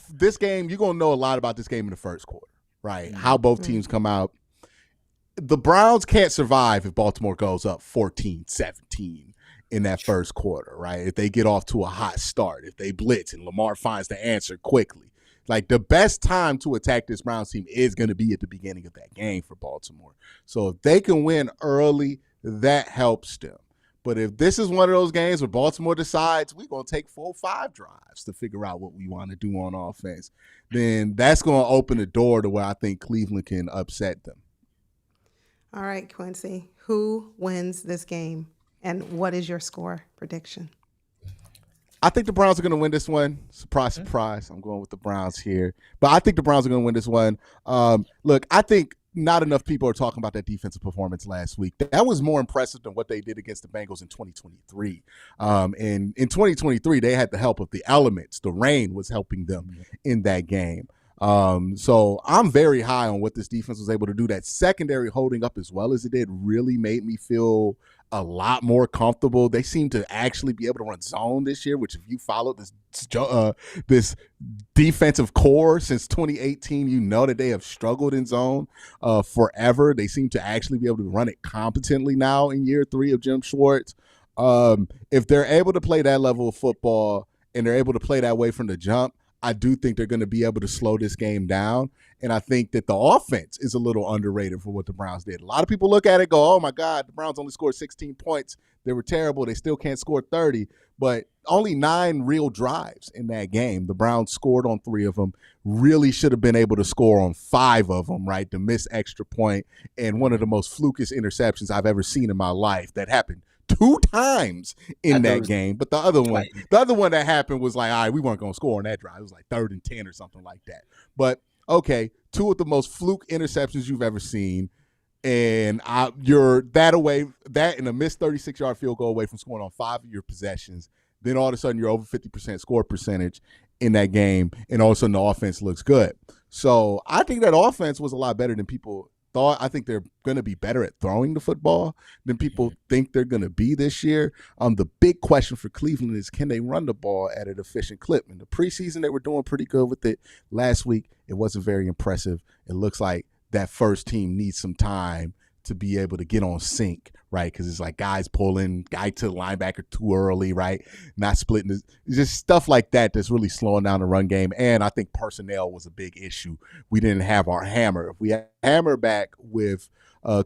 this game, you're going to know a lot about this game in the first quarter, right? How both teams come out. The Browns can't survive if Baltimore goes up 14-17 in that first quarter, right? If they get off to a hot start, if they blitz and Lamar finds the answer quickly. Like, the best time to attack this Browns team is going to be at the beginning of that game for Baltimore. So if they can win early, that helps them. But if this is one of those games where Baltimore decides we're going to take 4-5 drives to figure out what we want to do on offense, then that's going to open the door to where I think Cleveland can upset them. All right, Quincy, who wins this game? And what is your score prediction? I think the Browns are going to win this one. Surprise, surprise. I'm going with the Browns here. But I think the Browns are going to win this one. Look, I think not enough people are talking about that defensive performance last week. That was more impressive than what they did against the Bengals in 2023. And in 2023, they had the help of the elements. The rain was helping them in that game. So I'm very high on what this defense was able to do. That secondary holding up as well as it did really made me feel a lot more comfortable. They seem to actually be able to run zone this year, which if you followed this defensive core since 2018, you know that they have struggled in zone forever. They seem to actually be able to run it competently now in year 3 of Jim Schwartz. If they're able to play that level of football and they're able to play that way from the jump, I do think they're going to be able to slow this game down. And I think that the offense is a little underrated for what the Browns did. A lot of people look at it and go, oh, my God, the Browns only scored 16 points. They were terrible. They still can't score 30. But only 9 real drives in that game. The Browns scored on 3 of them. Really should have been able to score on 5 of them, right? The missed extra point and one of the most flukish interceptions I've ever seen in my life that happened 2 times in that game. But the other one that happened was like, all right, we weren't going to score on that drive. It was like 3rd and 10 or something like that. But okay, 2 of the most fluke interceptions you've ever seen. And you're that and a missed 36-yard field goal away from scoring on 5 of your possessions. Then all of a sudden you're over 50% score percentage in that game. And all of a sudden the offense looks good. So I think that offense was a lot better than people thought. I think they're going to be better at throwing the football than people think they're going to be this year. The big question for Cleveland is, can they run the ball at an efficient clip? In the preseason, they were doing pretty good with it. Last week, it wasn't very impressive. It looks like that first team needs some time to be able to get on sync, right? Because it's like guys pulling, guy to the linebacker too early, right? Not splitting. It's just stuff like that that's really slowing down the run game. And I think personnel was a big issue. We didn't have our hammer. If we had hammer back with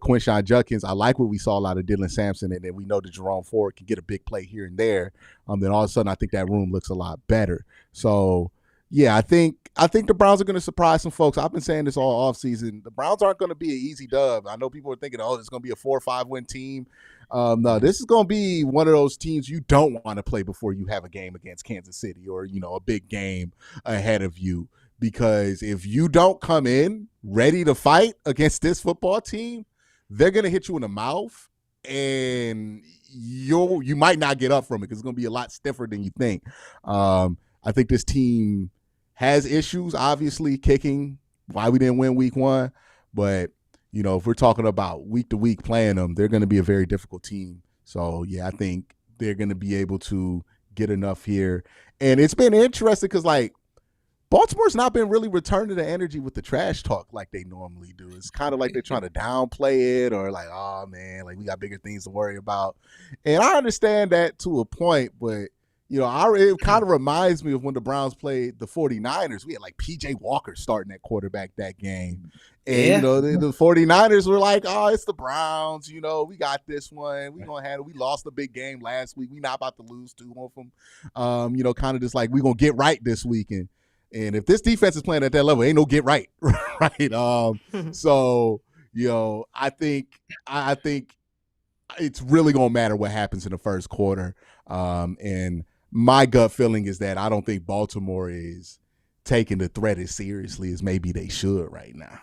Quincy Judkins, I like what we saw out of Dylan Sampson, and then we know that Jerome Ford can get a big play here and there. Then all of a sudden, I think that room looks a lot better. So, yeah, I think the Browns are going to surprise some folks. I've been saying this all offseason. The Browns aren't going to be an easy dub. I know people are thinking, oh, it's going to be a 4 or 5 win team. No, this is going to be one of those teams you don't want to play before you have a game against Kansas City or, a big game ahead of you. Because if you don't come in ready to fight against this football team, they're going to hit you in the mouth, and you might not get up from it because it's going to be a lot stiffer than you think. I think this team has issues, obviously, kicking, why we didn't win week 1. But, if we're talking about week to week playing them, they're going to be a very difficult team. So, yeah, I think they're going to be able to get enough here. And it's been interesting because, Baltimore's not been really returning the energy with the trash talk like they normally do. It's kind of like they're trying to downplay it or like, oh, man, we got bigger things to worry about. And I understand that to a point, but it kind of reminds me of when the Browns played the 49ers. We had P.J. Walker starting at quarterback that game. And, the 49ers were like, oh, it's the Browns. We got this one. We're going to handle it. We lost a big game last week. We're not about to lose 2 of them. Kind of just we're going to get right this week. And if this defense is playing at that level, ain't no get right. Right. So, I think it's really going to matter what happens in the first quarter. And my gut feeling is that I don't think Baltimore is taking the threat as seriously as maybe they should right now.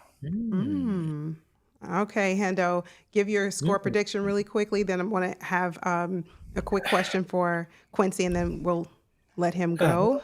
Okay, Hendo, give your score prediction really quickly. Then I'm going to have a quick question for Quincy, and then we'll let him go.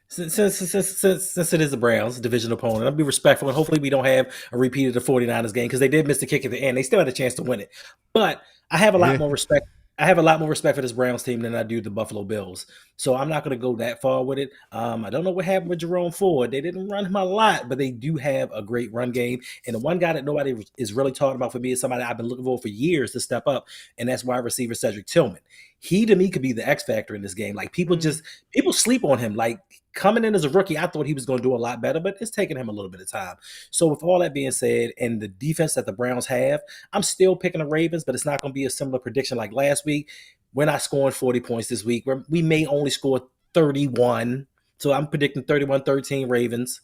Since it is the Browns, division opponent, I'll be respectful, and hopefully we don't have a repeat of the 49ers game because they did miss the kick at the end. They still had a chance to win it. But I have a lot more respect. I have a lot more respect for this Browns team than I do the Buffalo Bills. So I'm not going to go that far with it. I don't know what happened with Jerome Ford. They didn't run him a lot, but they do have a great run game. And the one guy that nobody is really talking about for me is somebody I've been looking for years to step up, and that's wide receiver Cedric Tillman. He, to me, could be the X factor in this game. People sleep on him. Coming in as a rookie, I thought he was going to do a lot better, but it's taking him a little bit of time. So with all that being said, and the defense that the Browns have, I'm still picking the Ravens, but it's not going to be a similar prediction like last week. We're not scoring 40 points this week. We may only score 31. So I'm predicting 31-13 Ravens.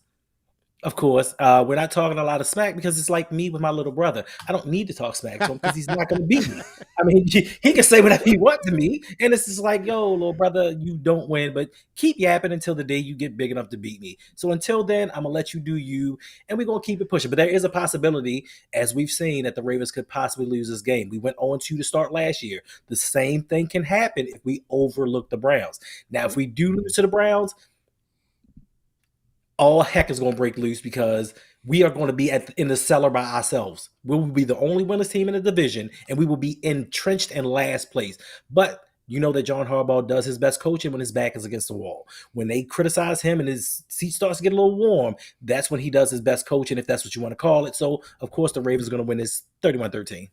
Of course, we're not talking a lot of smack because it's like me with my little brother. I don't need to talk smack to him because he's not going to beat me. I mean, he can say whatever he wants to me, and it's just like, yo, little brother, you don't win, but keep yapping until the day you get big enough to beat me. So until then, I'm going to let you do you, and we're going to keep it pushing. But there is a possibility, as we've seen, that the Ravens could possibly lose this game. We went 0-2 to start last year. The same thing can happen if we overlook the Browns. Now, if we do lose to the Browns, all heck is going to break loose because we are going to be in the cellar by ourselves. We will be the only winners team in the division, and we will be entrenched in last place. But you know that John Harbaugh does his best coaching when his back is against the wall. When they criticize him and his seat starts to get a little warm, that's when he does his best coaching, if that's what you want to call it. So, of course, the Ravens are going to win this 31-13.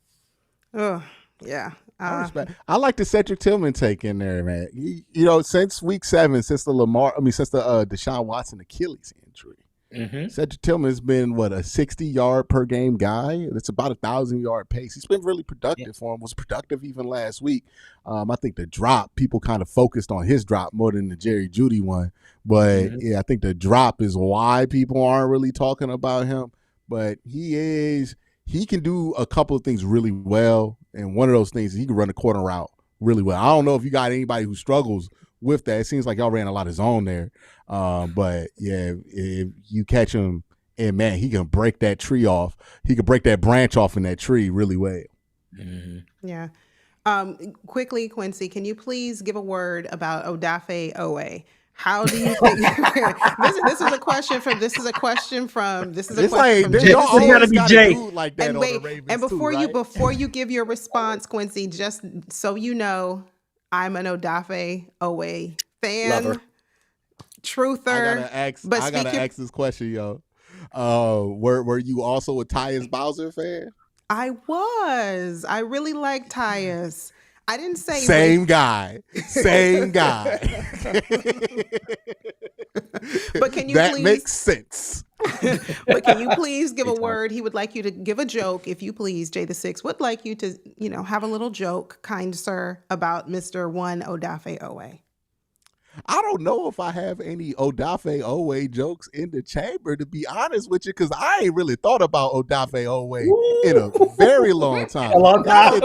Oh, yeah. I like the Cedric Tillman take in there, man. You know, since week 7, since the Deshaun Watson Achilles injury, Cedric Tillman's been a 60-yard per game guy. It's about 1,000-yard pace. He's been really productive for him. Was productive even last week. I think the drop, people kind of focused on his drop more than the Jerry Jeudy one. But yeah, I think the drop is why people aren't really talking about him. But he can do a couple of things really well. And one of those things is he can run the corner route really well. I don't know if you got anybody who struggles with that. It seems like y'all ran a lot of zone there. But yeah, if you catch him, and man, he can break that tree off. He can break that branch off in that tree really well. Yeah. Quickly, Quincy, can you please give a word about Odafe Owe? How do you think this is a question from Jay. And before you give your response, Quincy, just so you know, I'm an Odafe Owe fan. Lover. Truther. I gotta ask this question, yo. Were you also a Tyus Bowser fan? I was. I really like Tyus. I didn't say same guy. But can you that please makes sense. But can you please give a word? He would like you to give a joke, if you please. Jay the Six would like you to, have a little joke, kind sir, about Mr. One Odafe Owe. I don't know if I have any Odafe Owe jokes in the chamber, to be honest with you, because I ain't really thought about Odafe Owe in a very long time. A long time.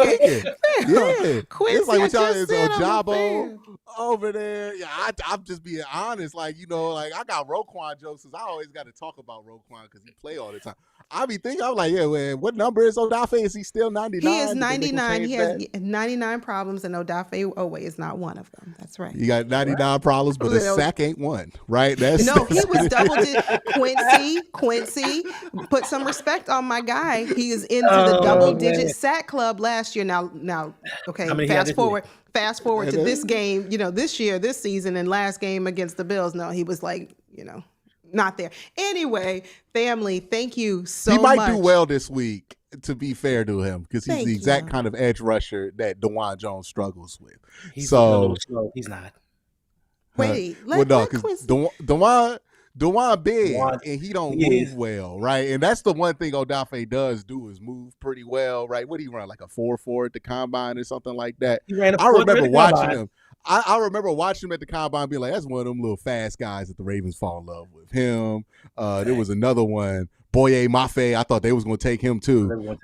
Yeah. Quincy, it's like what y'all I just is said I'm a Ojabo fan. over there. Yeah, I'm just being honest. Like, I got Roquan jokes because I always got to talk about Roquan because he play all the time. I'm like, yeah, man, what number is Odafe? Is he still 99? He is 99. He has 99 problems, and Odafe Owe is not one of them. That's right. You got 99 problems, but a sack ain't one, right? He was double-digit. Quincy, put some respect on my guy. He is into the double-digit sack club last year. Now, okay, fast forward to this game, this season, and last game against the Bills. No, he was not there. Anyway, family, thank you so much. He might do well this week, to be fair to him, because he's the exact kind of edge rusher that DeJuan Jones struggles with. He's a little slow. He's not. Wait, because DeJuan big, and he don't move well, right? And that's the one thing Odafe does do is move pretty well, right? What do you run, like a 4.4 at the combine or something like that? I remember watching him. I remember watching him at the combine, being like, "That's one of them little fast guys that the Ravens fall in love with." Him. There was another one, Boye Mafe. I thought they was going to take him too.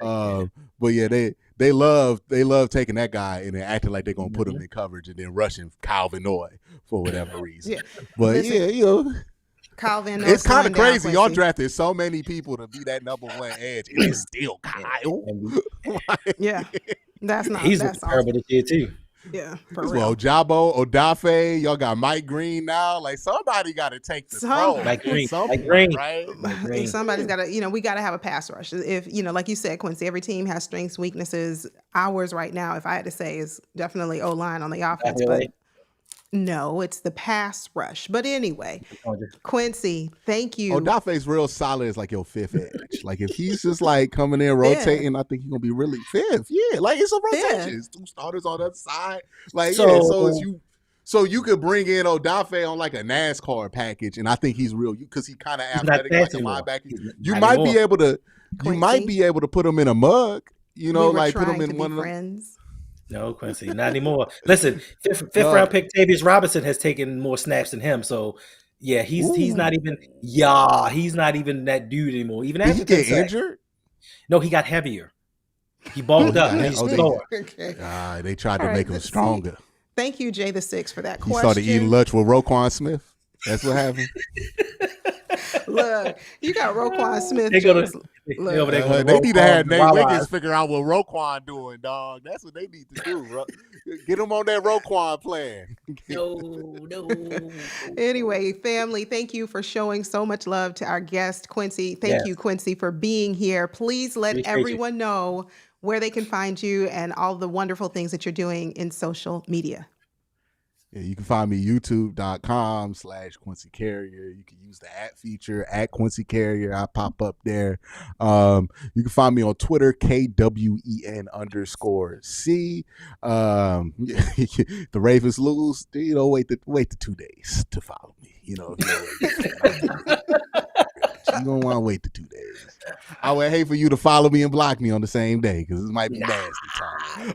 But yeah, they love taking that guy and then acting like they're going to put him in coverage and then rushing Kyle Van Noy for whatever reason. Yeah. But Kyle Van Noy. It's kind of crazy. Y'all drafted so many people to be that number one edge, and it's still Kyle. Yeah, that's not. He's that's terrible this year too. Yeah, well, Ojabo, Odafe, y'all got Mike Green now. Like, somebody got to take the throw. Mike Green, right? Somebody's got to, we got to have a pass rush. If like you said, Quincy, every team has strengths, weaknesses. Ours right now, if I had to say, is definitely O-line on the offense, but no, it's the pass rush. But anyway, Quincy, thank you. Odafe's real solid as like your fifth edge. Like, if he's just like coming in rotating, I think he's gonna be really fifth. Yeah, like it's a rotation. It's 2 starters on the other side. Like, so you could bring in Odafe on like a NASCAR package, and I think he's real because he kind of athletic like a linebacker. You might be able to put him in a mug. Like put him in one of them. No, Quincy, not anymore. Listen, fifth round pick Tavius Robinson has taken more snaps than him. So, yeah, he's not even that dude anymore. Even after he get injured? No, he got heavier. He bulked up. He's slower. Okay. They tried to make him stronger. Thank you, Jay the Six, for that question. He started eating lunch with Roquan Smith. That's what happened. Look, you got Roquan Smith They go to jokes. they over there go to They need to have Roquan, Nate Wiggins Wawa's. figure out what Roquan doing, dog. That's what they need to do. Get him on that Roquan plan. No. Anyway, family, thank you for showing so much love to our guest, Quincy. Thank Yes. you, Quincy, for being here. Please let Appreciate you. everyone know where they can find you and all the wonderful things that you're doing in social media. Yeah, you can find me youtube.com/Quincy Carrier. You can use the @ feature at Quincy Carrier. I pop up there. You can find me on Twitter, KWEN_C. The Ravens lose. Wait the 2 days to follow me. You don't want to wait the 2 days. I would hate for you to follow me and block me on the same day because it might be nasty time.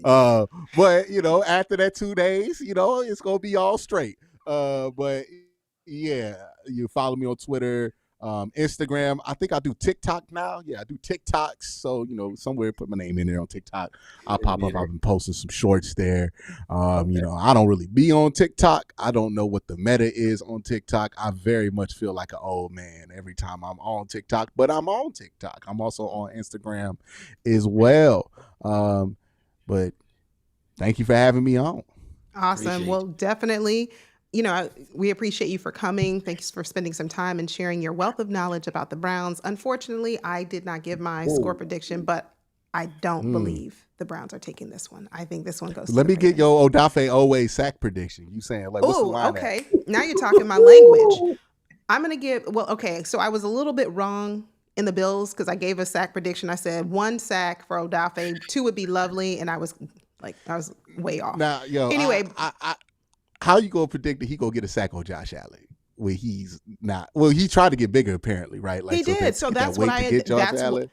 But after that 2 days, it's gonna be all straight. But yeah, you follow me on Twitter, Instagram. I think I do TikTok now. Yeah, I do TikToks. So somewhere put my name in there on TikTok. I'll pop up. I've been posting some shorts there. I don't really be on TikTok. I don't know what the meta is on TikTok. I very much feel like an old man every time I'm on TikTok, but I'm on TikTok. I'm also on Instagram as well. But thank you for having me on. Awesome. Appreciate Well, definitely. We appreciate you for coming. Thanks for spending some time and sharing your wealth of knowledge about the Browns. Unfortunately, I did not give my score prediction, but I don't believe the Browns are taking this one. I think this one goes to Let the me get Ravens. your Odafe Owe sack prediction. You saying like what's the Oh, line at? okay. Now you're talking my language. I'm going to give, so I was a little bit wrong in the Bills because I gave a sack prediction. I said 1 sack for Odafe, 2 would be lovely, and I was way off. Now, Anyway, how you gonna predict that he gonna get a sack on Josh Allen when he's not? Well, he tried to get bigger apparently, right? he did. So that's what Allen.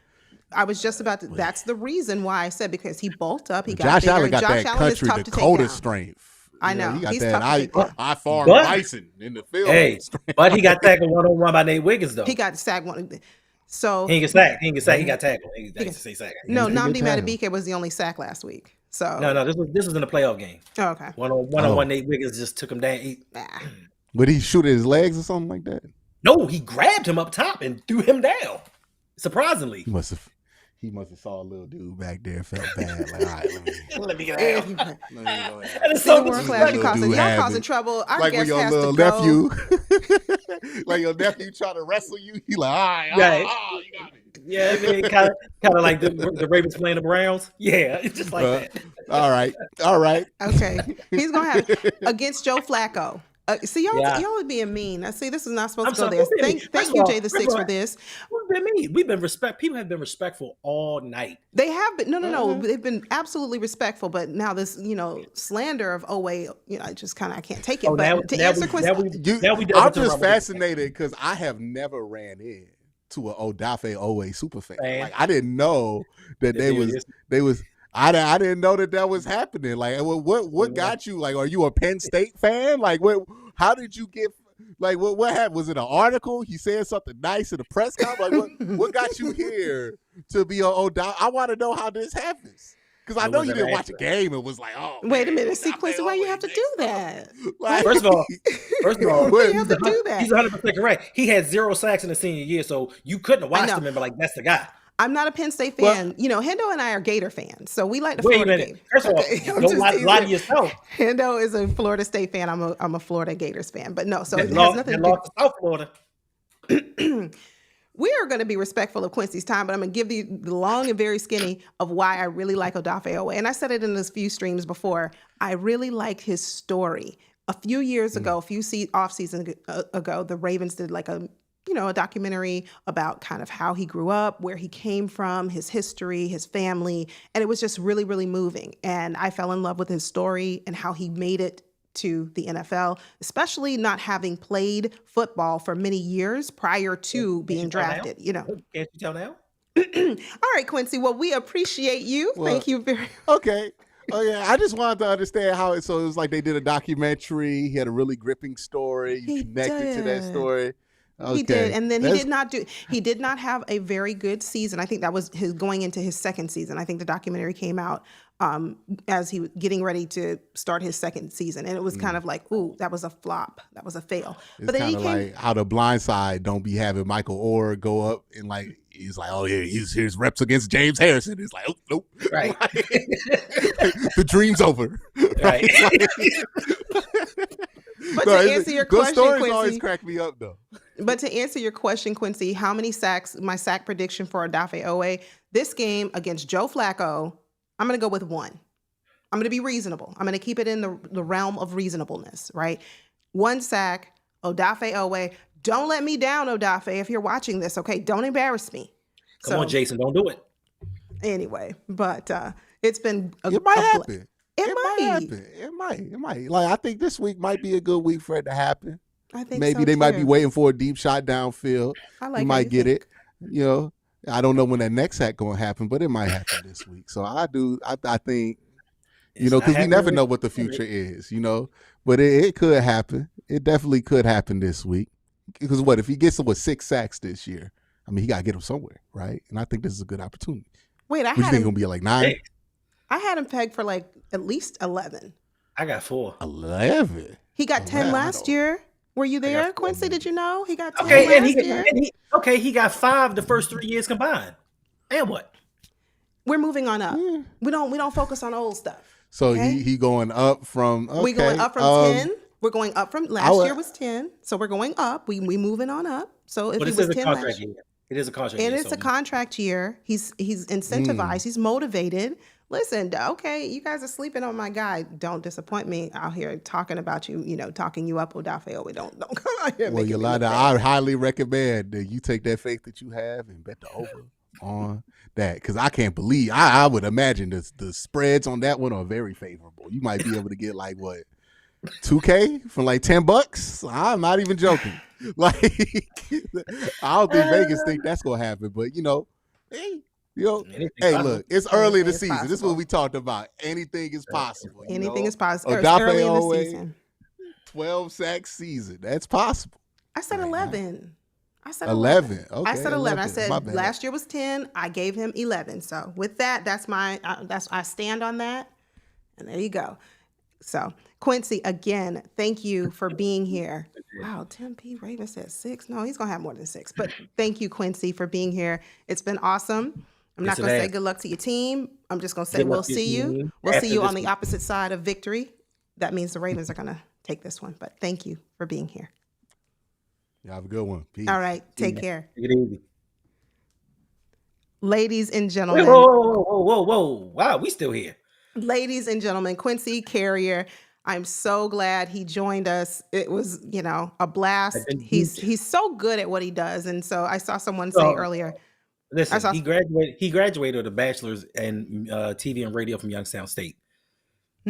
I was just about to. That's the reason why I said, because he bulked up. He got Josh bigger. Allen got Josh that Allen is country tough to take Dakota down. strength. I know. He got He's that. tough to take down. I farm But- bison in the field. Hey, but he got tackled 1-on-1 by Nate Wiggins though. He got sacked one. So He ain't get sacked. He got tackled. He got to say sack. no, He didn't Nnamdi get Madubuike was the only sack last week. So No, this was in the playoff game. Oh, okay. One-on-one, Nate Wiggins just took him down. Would he shoot at his legs or something like that? No, he grabbed him up top and threw him down. Surprisingly. He must have saw a little dude back there, felt bad. Like, all right, Let me get out. let me go ahead. And it's See the so world class, Little dude y'all has causing it. trouble. Our Like when guest your has little to go. nephew, like your nephew trying to wrestle you, he like, all right, Right. you got me. Yeah, I mean, kind of like the Ravens playing the Browns. Yeah, it's just like that. All right. Okay, he's gonna have against Joe Flacco. See, y'all are being mean. I see. This is not supposed I'm to go sorry, there. we're being mean. Thank First you, of all- Jay the first of Six, all- for this. What do they mean? People have been respectful all night. They have been no. They've been absolutely respectful, but now this slander of I just kind of I can't take it. But to answer Quincy, I'm just fascinated because I have never ran in to an Odafe Owe superfan. Man. Like I didn't know that they was. I didn't know that was happening. Like, what got you? Like, are you a Penn State fan? Like, what? How did you get? Like, what happened? Was it an article? He said something nice in a press conference. Like, what got you here to be a Odafe? I want to know how this happens. Because I know you didn't watch a game and was like, oh. wait a man, minute. See, Quincy, why you have to do that? Like, First of all, Why you have to do that? He's 100% correct. He had 0 sacks in the senior year, so you couldn't have watched him and be like, "That's the guy." I'm not a Penn State fan. Hendo and I are Gator fans, so we like the Wait a Florida minute. Gators. First of all, Okay, I'm don't just lie to teasing. yourself. Hendo is a Florida State fan. I'm a Florida Gators fan, but no. So it has Lost nothing to to South Florida. do. We are going to be respectful of Quincy's time, but I'm going to give you the long and very skinny of why I really like Odafe Owe. And I said it in a few streams before. I really like his story. A few years ago, off season ago, the Ravens did like a documentary about kind of how he grew up, where he came from, his history, his family. And it was just really, really moving. And I fell in love with his story and how he made it to the NFL, especially not having played football for many years prior to being drafted. Can't you tell now? All right, Quincy. Well, we appreciate you. Well, Thank you very much. Okay. Oh yeah, I just wanted to understand how it. So it was like they did a documentary. He had a really gripping story. You He connected to that did. story. He did, Okay. and then he did not have a very good season. I think that was his going into his second season. I think the documentary came out as he was getting ready to start his second season, and it was kind of like, ooh, that was a flop, that was a fail. It's But then kind he of came. like how the blind side don't be having Michael Orr go up and like he's like, oh yeah, here's reps against James Harrison. It's like, oh nope, Right. the dream's over. Right. But to answer your those question, stories always Quincy, crack me up though. but to answer your question, Quincy, how many sacks? My sack prediction for Odafe Owe this game against Joe Flacco, I'm going to go with 1. I'm going to be reasonable. I'm going to keep it in the realm of reasonableness, right? 1 sack, Odafe Owe. Don't let me down, Odafe, if you're watching this, okay? Don't embarrass me. Come on, Jason, don't do it. Anyway, but it's been It might happen. It might happen. It might. Like I think this week might be a good week for it to happen. I think Maybe so they might be too. waiting for a deep shot downfield. I like You how might you get think. it. You know, I don't know when that next hack going to happen, but it might happen this week. So I think, It's because we not never happening. know what the future is, but it could happen. It definitely could happen this week. Because if he gets 6 sacks this year, I mean, he got to get them somewhere, right? And I think this is a good opportunity. Wait, What you think going to be like 9? Hey, I had him pegged for like at least 11. I got 4. 11. He got 10 Wow. last year. Were you there, 4. Quincy? Did you know he got 10 Okay, and last year? he got 5 the first 3 years combined. And what? We're moving on up. Yeah. We don't focus on old stuff. So Okay. he going up from, okay. We're going up from 10. We're going up from last year was 10. So we're going up. We moving on up. So if But he this was is a 10 contract last year, year. It is a contract and year. it's a contract year. He's incentivized. He's motivated. Listen, okay, you guys are sleeping on my guy. Don't disappoint me out here talking about you, talking you up, Odafe Owe. Don't come out here. Well, making me look Yolanda, bad. I highly recommend that you take that faith that you have and bet the over on that, because I can't believe I would imagine the spreads on that one are very favorable. You might be able to get like what, $2K for like $10. I'm not even joking. Like I don't think Vegas think that's gonna happen, but hey, Anything hey, possible. look, it's early in the Anything is season. This is possible. what we talked about. Anything is possible. Anything is possible. It's Odafe early in the Owe, season. 12 sack season. That's possible. I said Right now. 11. I said 11. Okay. I said 11. I said My bad. last year was 10. I gave him 11. So with that, I stand on that. And there you go. So Quincy, again, thank you for being here. Wow, Tim P. Raven said 6. No, he's gonna have more than 6. But thank you, Quincy, for being here. It's been awesome. I'm not Yes, it gonna say has. good luck to your team. I'm just gonna say Good we'll luck to your see you. team We'll see after you this on the week. opposite side of victory. That means the Ravens are gonna take this one. But thank you for being here. You have a good one. Peace. All right, take care. Take it easy. Ladies and Wait, gentlemen, whoa. Wow, we still here. ladies and gentlemen, Quincy Carrier. I'm so glad he joined us. It was, a blast. I've been He's so good at what he does. And so I saw someone say Oh, earlier, Listen, he graduated with a bachelor's in TV and radio from Youngstown State.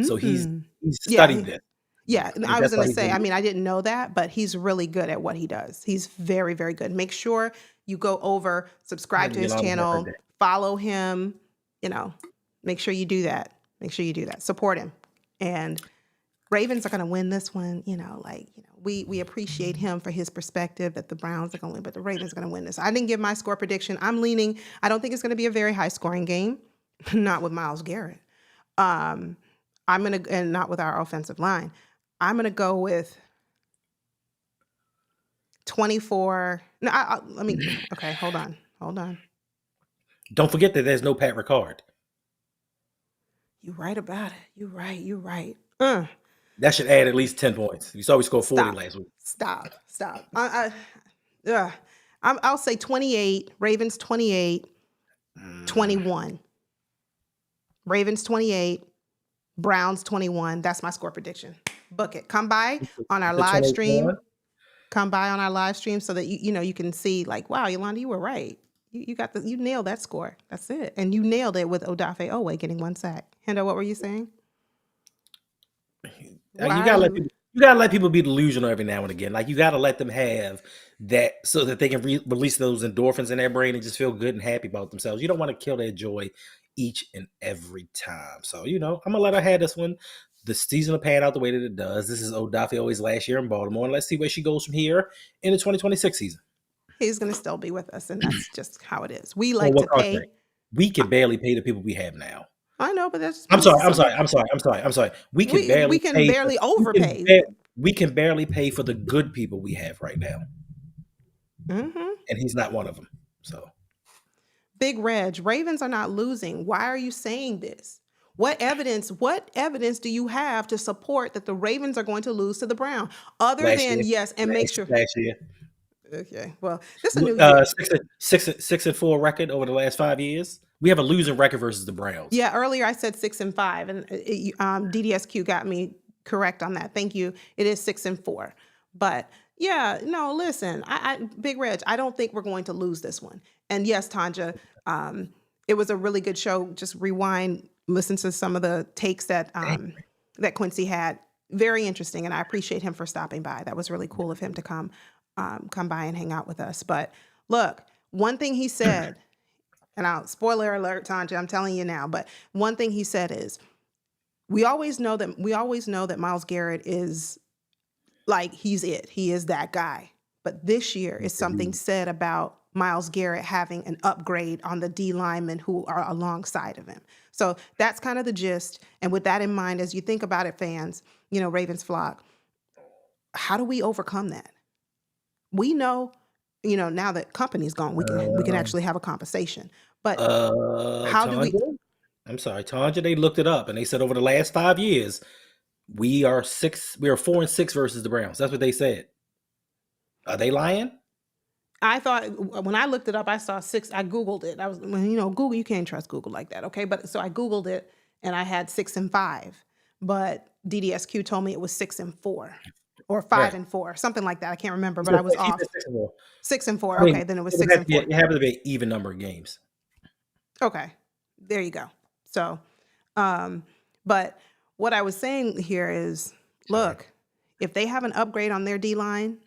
So he's studied this. Yeah, And I was that's why going to he's say, been- I didn't know that, but he's really good at what he does. He's very, very good. Make sure you go over, subscribe to his channel, follow him, make sure you do that. Support him. And Ravens are going to win this one, we appreciate him for his perspective that the Browns are going to win, but the Ravens are going to win this. I didn't give my score prediction. I don't think it's going to be a very high scoring game, not with Myles Garrett. And not with our offensive line. I'm going to go with 24. No, okay, hold on. Don't forget that there's no Pat Ricard. You're right about it. You're right. That should add at least 10 points. You saw we scored 40 last week. Stop. I'll say 28, Ravens 28, 21. Ravens 28, Browns 21. That's my score prediction. Book it. Come by on our live stream. Come by on our live stream so that you can see like, wow, Yolanda, you were right. You nailed that score. That's it. And you nailed it with Odafe Owe getting 1 sack. Hendo, what were you saying? You gotta let people be delusional every now and again. Like you gotta let them have that so that they can release those endorphins in their brain and just feel good and happy about themselves. You don't want to kill their joy each and every time. So I'm gonna let her have this one. the season will pan out the way that it does. This is Odafe last year in Baltimore, and let's see where she goes from here in the 2026 season. He's going to still be with us, and that's just how it is. We Well, like what to contract? pay. We can barely pay the people we have now. I know, but that's I'm sorry. We can we barely can pay. barely overpay. We can barely pay for the good people we have right now, Mm-hmm. and he's not one of them. So, Big Reg, Ravens are not losing. Why are you saying this? What evidence do you have to support that the Ravens are going to lose to the Browns? Other last than year, yes, and make sure. last year, Okay, well, this is a new year. 6-4 record over the last 5 years. We have a losing record versus the Browns. Yeah, earlier I said 6-5, and DDSQ got me correct on that. Thank you. It is 6-4, but yeah, no, listen, I Big Reg, I don't think we're going to lose this one. And yes, Tanja, it was a really good show. Just rewind, listen to some of the takes that that Quincy had. Very interesting, and I appreciate him for stopping by. That was really cool of him to come by and hang out with us. But look, one thing he said, and I'll spoiler alert, Tanja, I'm telling you now, but one thing he said is, we always know that Myles Garrett is like, he is that guy. But this year is something said about Myles Garrett having an upgrade on the D linemen who are alongside of him. So that's kind of the gist. And with that in mind, as you think about it, fans, Ravens flock, how do we overcome that? We know, now that company's gone, we can actually have a conversation. But how do we? I'm sorry, Tanja. They looked it up and they said over the last 5 years, we are 4-6 versus the Browns. That's what they said. Are they lying? I thought when I looked it up, I saw 6. I Googled it. I was, Google, you can't trust Google like that. Okay. But so I Googled it and I had 6-5, but DDSQ told me it was 6-4 or 5-4, something like that. I can't remember, but I was off. 6-4. Okay. Then it was 6-4. It happened to be an even number of games. Okay. There you go. So, but what I was saying here is, look, if they have an upgrade on their D line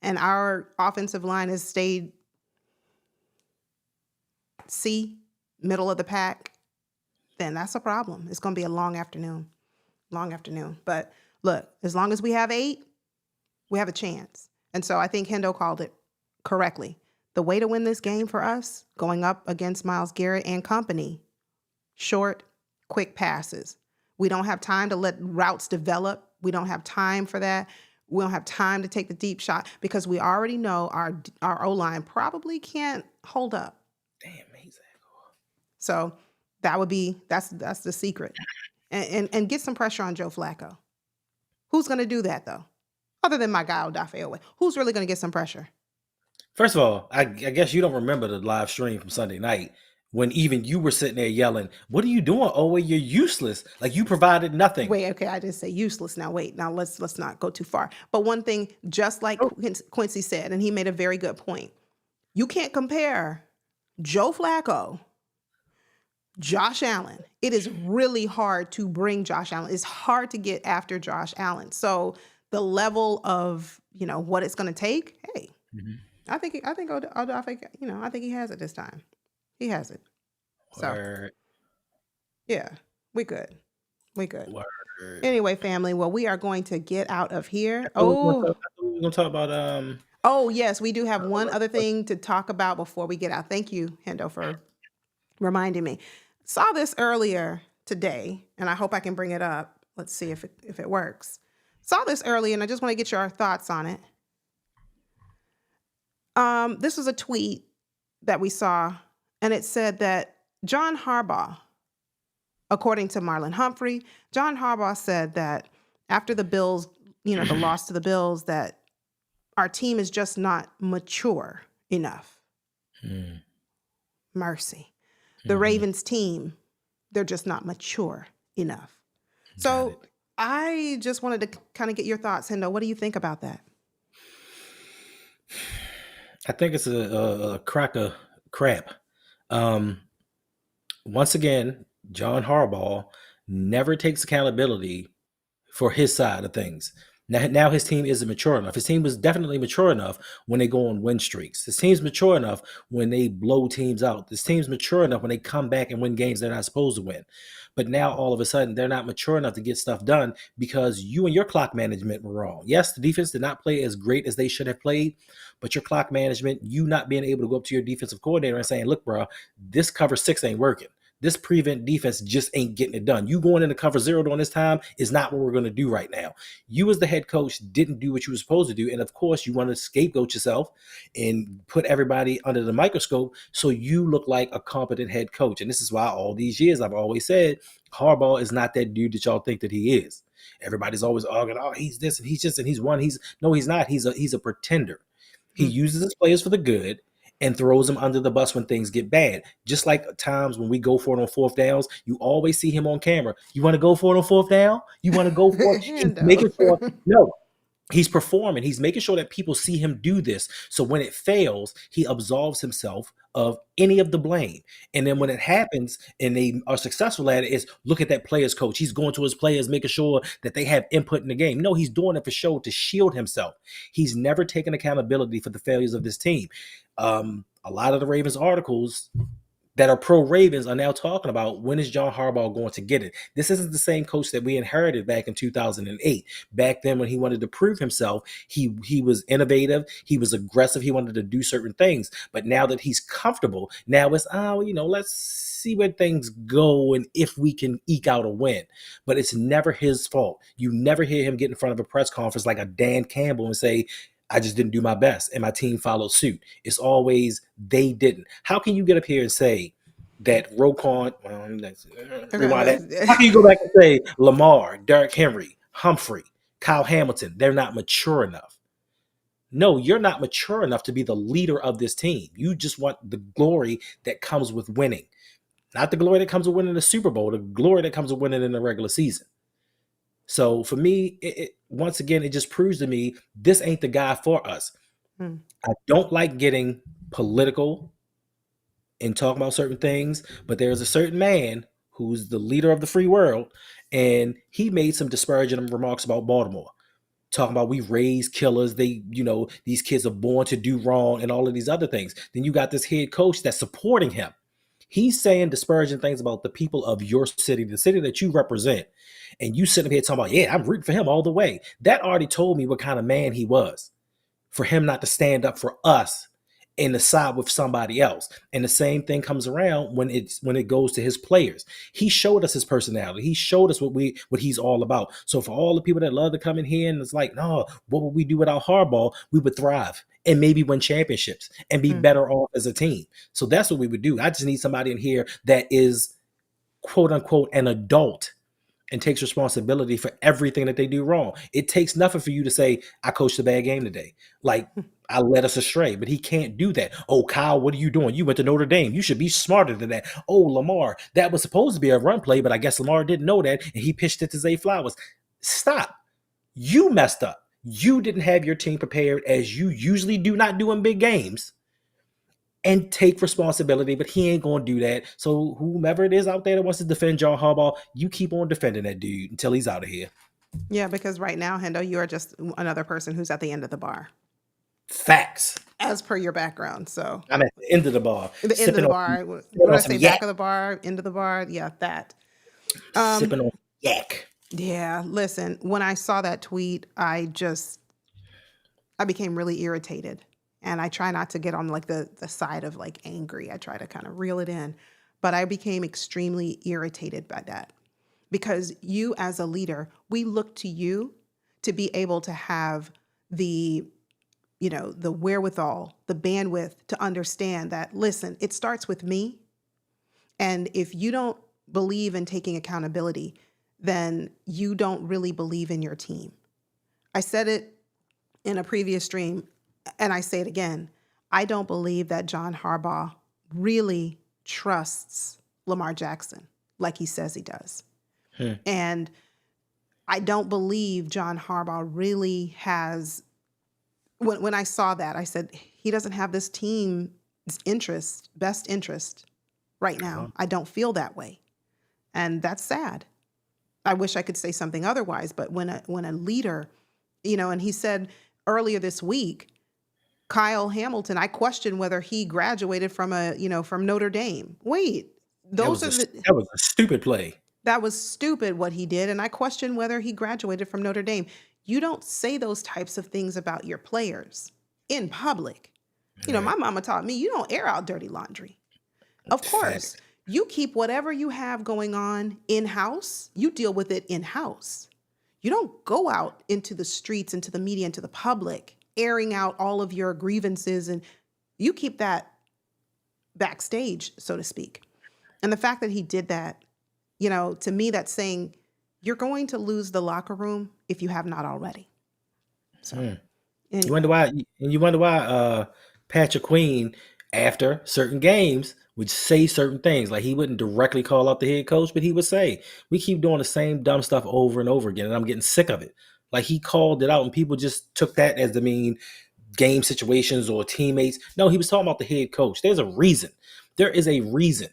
and our offensive line has stayed C, middle of the pack, then that's a problem. It's going to be a long afternoon. But look, as long as we have 8, we have a chance. And so I think Hendo called it correctly. The way to win this game for us, going up against Myles Garrett and company, short, quick passes. We don't have time to let routes develop. We don't have time for that. We don't have time to take the deep shot because we already know our O-line probably can't hold up. Damn, exactly. So that's the secret. And get some pressure on Joe Flacco. Who's going to do that, though? Other than my guy, Odafe, who's really going to get some pressure? First of all, I guess you don't remember the live stream from Sunday night when even you were sitting there yelling, "What are you doing, Owe? You're useless. Like, you provided nothing." Wait, okay, I didn't say useless. Now, wait. Now, let's not go too far. But one thing, just like Quincy said, and he made a very good point, you can't compare Joe Flacco, Josh Allen. It is really hard to bring Josh Allen. It's hard to get after Josh Allen. So the level of, what it's going to take, hey, I think Odafe, I think he has it this time. He has it. So, Word. yeah, we good. Word. Anyway, family, well, we are going to get out of here. I thought we were going to talk about Oh, yes, we do have one other thing to talk about before we get out. Thank you, Hendo, for reminding me. Saw this earlier today, and I hope I can bring it up. Let's see if it works. Saw this earlier, and I just want to get your thoughts on it. This was a tweet that we saw, and it said that John Harbaugh, according to Marlon Humphrey, John Harbaugh said that after the Bills, the loss to the Bills, that our team is just not mature enough. Mercy. The Ravens team, they're just not mature enough. So I just wanted to kind of get your thoughts, Hendo. What do you think about that? I think it's a crack of crap. Once again, John Harbaugh never takes accountability for his side of things. Now his team isn't mature enough. His team was definitely mature enough when they go on win streaks. His team's mature enough when they blow teams out. His team's mature enough when they come back and win games they're not supposed to win. But now all of a sudden they're not mature enough to get stuff done because you and your clock management were wrong. Yes, the defense did not play as great as they should have played, but your clock management, you not being able to go up to your defensive coordinator and saying, look, bro, this cover 6 ain't working. This prevent defense just ain't getting it done. You going into cover 0 during this time is not what we're going to do right now. You as the head coach didn't do what you were supposed to do. And of course, you want to scapegoat yourself and put everybody under the microscope so you look like a competent head coach. And this is why all these years I've always said Harbaugh is not that dude that y'all think that he is. Everybody's always arguing, oh, he's this and he's just and he's one. No, he's not. He's a pretender. He uses his players for the good and throws them under the bus when things get bad. Just like times when we go for it on 4th downs, you always see him on camera. You want to go for it on 4th down? You want to go for it? He's making sure, no, he's performing. He's making sure that people see him do this. So when it fails, he absolves himself of any of the blame. And then when it happens and they are successful at it, is look at that players coach. He's going to his players, making sure that they have input in the game. No, he's doing it for show to shield himself. He's never taken accountability for the failures of this team. A lot of the Ravens articles that are pro-Ravens are now talking about when is John Harbaugh going to get it. This isn't the same coach that we inherited back in 2008. Back then when he wanted to prove himself, he was innovative, he was aggressive, he wanted to do certain things. But now that he's comfortable, now it's, let's see where things go and if we can eke out a win. But it's never his fault. You never hear him get in front of a press conference like a Dan Campbell and say, I just didn't do my best and my team followed suit. It's always they didn't. How can you get up here and say that Roquan, rewind that. How can you go back and say Lamar, Derrick Henry, Humphrey, Kyle Hamilton, they're not mature enough? No, you're not mature enough to be the leader of this team. You just want the glory that comes with winning. Not the glory that comes with winning the Super Bowl, the glory that comes with winning in the regular season. So for me, once again, it just proves to me this ain't the guy for us. I don't like getting political and talking about certain things, but there's a certain man who's the leader of the free world, and he made some disparaging remarks about Baltimore, talking about we raise killers. These kids are born to do wrong and all of these other things. Then you got this head coach that's supporting him. He's saying disparaging things about the people of your city, the city that you represent. And you sitting here talking about, yeah, I'm rooting for him all the way. That already told me what kind of man he was for him not to stand up for us and to side with somebody else. And the same thing comes around when it goes to his players. He showed us his personality. He showed us what he's all about. So for all the people that love to come in here and it's like, no, what would we do without Harbaugh? We would thrive and maybe win championships and be better off as a team. So that's what we would do. I just need somebody in here that is quote unquote an adult and takes responsibility for everything that they do wrong. It takes nothing for you to say, I coached a bad game today. Like, I led us astray, but he can't do that. Oh, Kyle, what are you doing? You went to Notre Dame. You should be smarter than that. Oh, Lamar, that was supposed to be a run play, but I guess Lamar didn't know that, and he pitched it to Zay Flowers. Stop. You messed up. You didn't have your team prepared as you usually do not do in big games. And take responsibility, but he ain't going to do that. So whomever it is out there that wants to defend John Harbaugh, you keep on defending that dude until he's out of here. Yeah, because right now, Hendo, you are just another person who's at the end of the bar. Facts. As per your background, so. I'm at the end of the bar. The end of the bar. What did I say? Back of the bar, end of the bar? Yeah, that. Sipping on yak. Yeah, listen, when I saw that tweet, I became really irritated. And I try not to get on like the side of like angry. I try to kind of reel it in. But I became extremely irritated by that. Because you as a leader, we look to you to be able to have the wherewithal, the bandwidth to understand that, listen, it starts with me. And if you don't believe in taking accountability, then you don't really believe in your team. I said it in a previous stream, and I say it again. I don't believe that John Harbaugh really trusts Lamar Jackson like he says he does. And I don't believe John Harbaugh really has, when I saw that, I said, he doesn't have this team's best interest right now. I don't feel that way. And that's sad. I wish I could say something otherwise, but when a leader and he said earlier this week, Kyle Hamilton, I question whether he graduated from from Notre Dame. Wait, That those was are a that was a stupid play. that was stupid what he did. And I question whether he graduated from Notre Dame. You don't say those types of things about your players in public. Right. My mama taught me you don't air out dirty laundry. Of course, Facts. you keep whatever you have going on in-house, you deal with it in-house. You don't go out into the streets, into the media, into the public, airing out all of your grievances, and you keep that backstage, so to speak. And the fact that he did that, to me, that's saying you're going to lose the locker room if you have not already. So You anyway, wonder why Patrick Queen, after certain games, would say certain things. Like, he wouldn't directly call out the head coach, but he would say, "We keep doing the same dumb stuff over and over again, and I'm getting sick of it." Like, he called it out, and people just took that as to mean game situations or teammates. No, he was talking about the head coach. There's a reason. There is a reason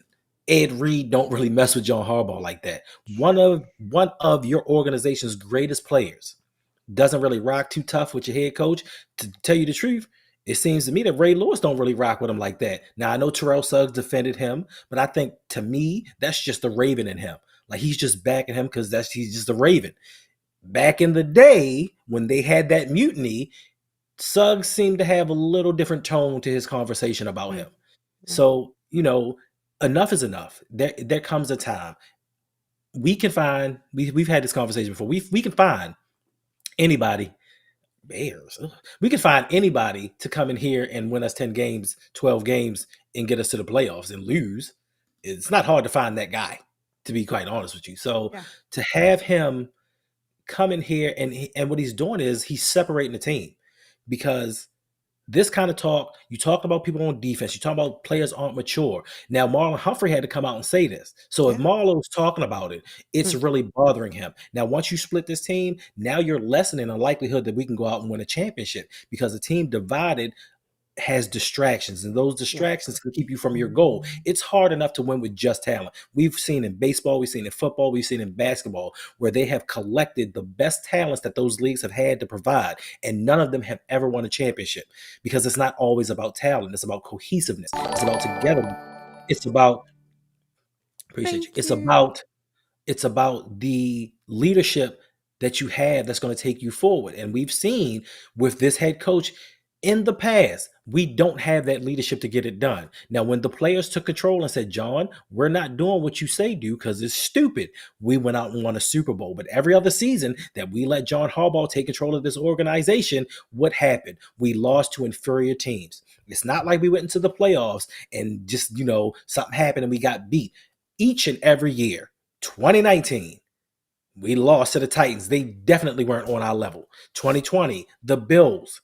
Ed Reed don't really mess with John Harbaugh like that. One of your organization's greatest players doesn't really rock too tough with your head coach. To tell you the truth, it seems to me that Ray Lewis don't really rock with him like that. Now, I know Terrell Suggs defended him, but I think, to me, that's just the Raven in him. Like, he's just backing him because he's just a Raven. Back in the day, when they had that mutiny, Suggs seemed to have a little different tone to his conversation about him. So, enough is enough. There comes a time we can find. We've had this conversation before. We can find anybody. Bears. We can find anybody to come in here and win us 10 games, 12 games, and get us to the playoffs and lose. It's not hard to find that guy, to be quite honest with you. So to have him come in here and what he's doing is he's separating the team, because this kind of talk, you talk about people on defense, you talk about players aren't mature. Now, Marlon Humphrey had to come out and say this. So if Marlon's talking about it, it's really bothering him. Now, once you split this team, now you're lessening the likelihood that we can go out and win a championship, because a team divided has distractions, and those distractions can keep you from your goal. It's hard enough to win with just talent. We've seen in baseball, we've seen in football, we've seen in basketball, where they have collected the best talents that those leagues have had to provide, and none of them have ever won a championship, because it's not always about talent. It's about cohesiveness. It's about togetherness. It's about It's about the leadership that you have that's going to take you forward. And we've seen with this head coach in the past, we don't have that leadership to get it done. Now, when the players took control and said, "John, we're not doing what you say do because it's stupid," we went out and won a Super Bowl. But every other season that we let John Harbaugh take control of this organization, what happened? We lost to inferior teams. It's not like we went into the playoffs and just, something happened and we got beat. Each and every year, 2019, we lost to the Titans. They definitely weren't on our level. 2020, the Bills,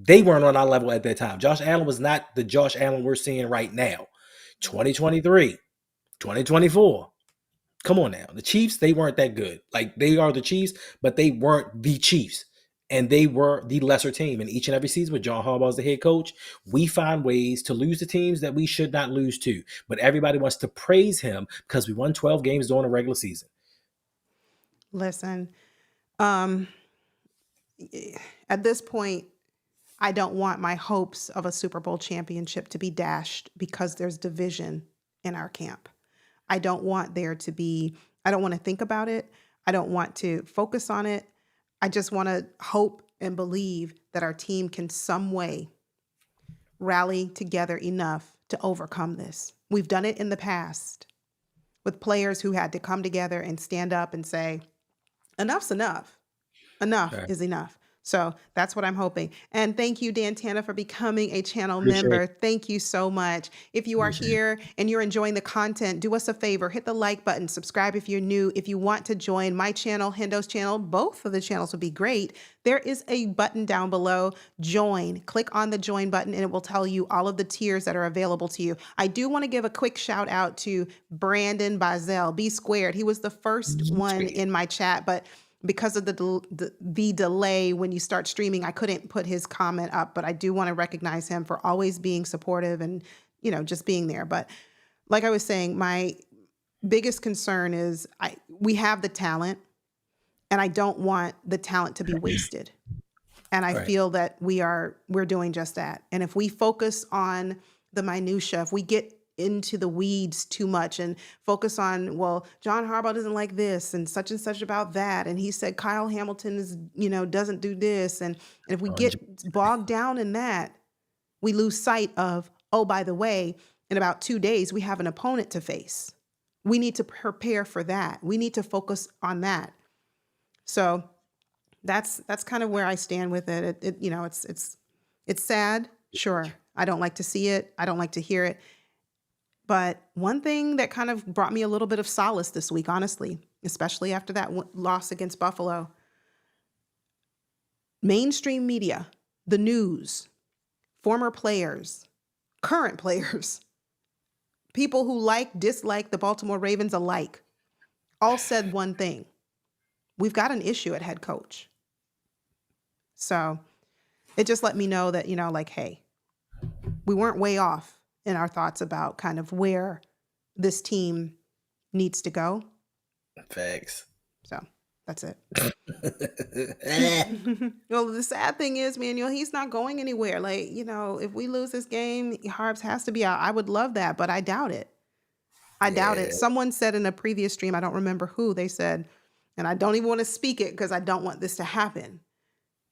they weren't on our level at that time. Josh Allen was not the Josh Allen we're seeing right now. 2023, 2024. Come on now. The Chiefs, they weren't that good. Like, they are the Chiefs, but they weren't the Chiefs. And they were the lesser team. And each and every season with John Harbaugh as the head coach, we find ways to lose the teams that we should not lose to. But everybody wants to praise him because we won 12 games during the regular season. Listen, at this point, I don't want my hopes of a Super Bowl championship to be dashed because there's division in our camp. I don't want to think about it. I don't want to focus on it. I just want to hope and believe that our team can some way rally together enough to overcome this. We've done it in the past with players who had to come together and stand up and say, enough's enough. Enough is enough. So that's what I'm hoping. And thank you, Dan Tana, for becoming a channel member. Thank you so much. If you are here and you're enjoying the content, do us a favor, hit the like button, subscribe if you're new. If you want to join my channel, Hendo's channel, both of the channels would be great. There is a button down below, join. Click on the join button and it will tell you all of the tiers that are available to you. I do want to give a quick shout out to Brandon Bazell, B Squared. He was the first one in my chat, but because of the delay when you start streaming, I couldn't put his comment up, but I do want to recognize him for always being supportive and, just being there. But like I was saying, my biggest concern is we have the talent and I don't want the talent to be wasted. And I Right. feel that we're doing just that. And if we focus on the minutia, if we get into the weeds too much and focus on, well, John Harbaugh doesn't like this and such about that, and he said Kyle Hamilton is, doesn't do this, and if we get bogged down in that, we lose sight of, oh, by the way, in about 2 days we have an opponent to face. We need to prepare for that. We need to focus on that. So that's kind of where I stand with it. It's sad. Sure. I don't like to see it. I don't like to hear it. But one thing that kind of brought me a little bit of solace this week, honestly, especially after that loss against Buffalo, mainstream media, the news, former players, current players, people who dislike the Baltimore Ravens alike, all said one thing: we've got an issue at head coach. So it just let me know that, hey, we weren't way off in our thoughts about kind of where this team needs to go. Facts. So that's it. Well, the sad thing is, Manuel, he's not going anywhere. Like, if we lose this game, Harbs has to be out. I would love that, but I doubt it. I doubt it. Someone said in a previous stream, I don't remember who, they said, and I don't even want to speak it because I don't want this to happen,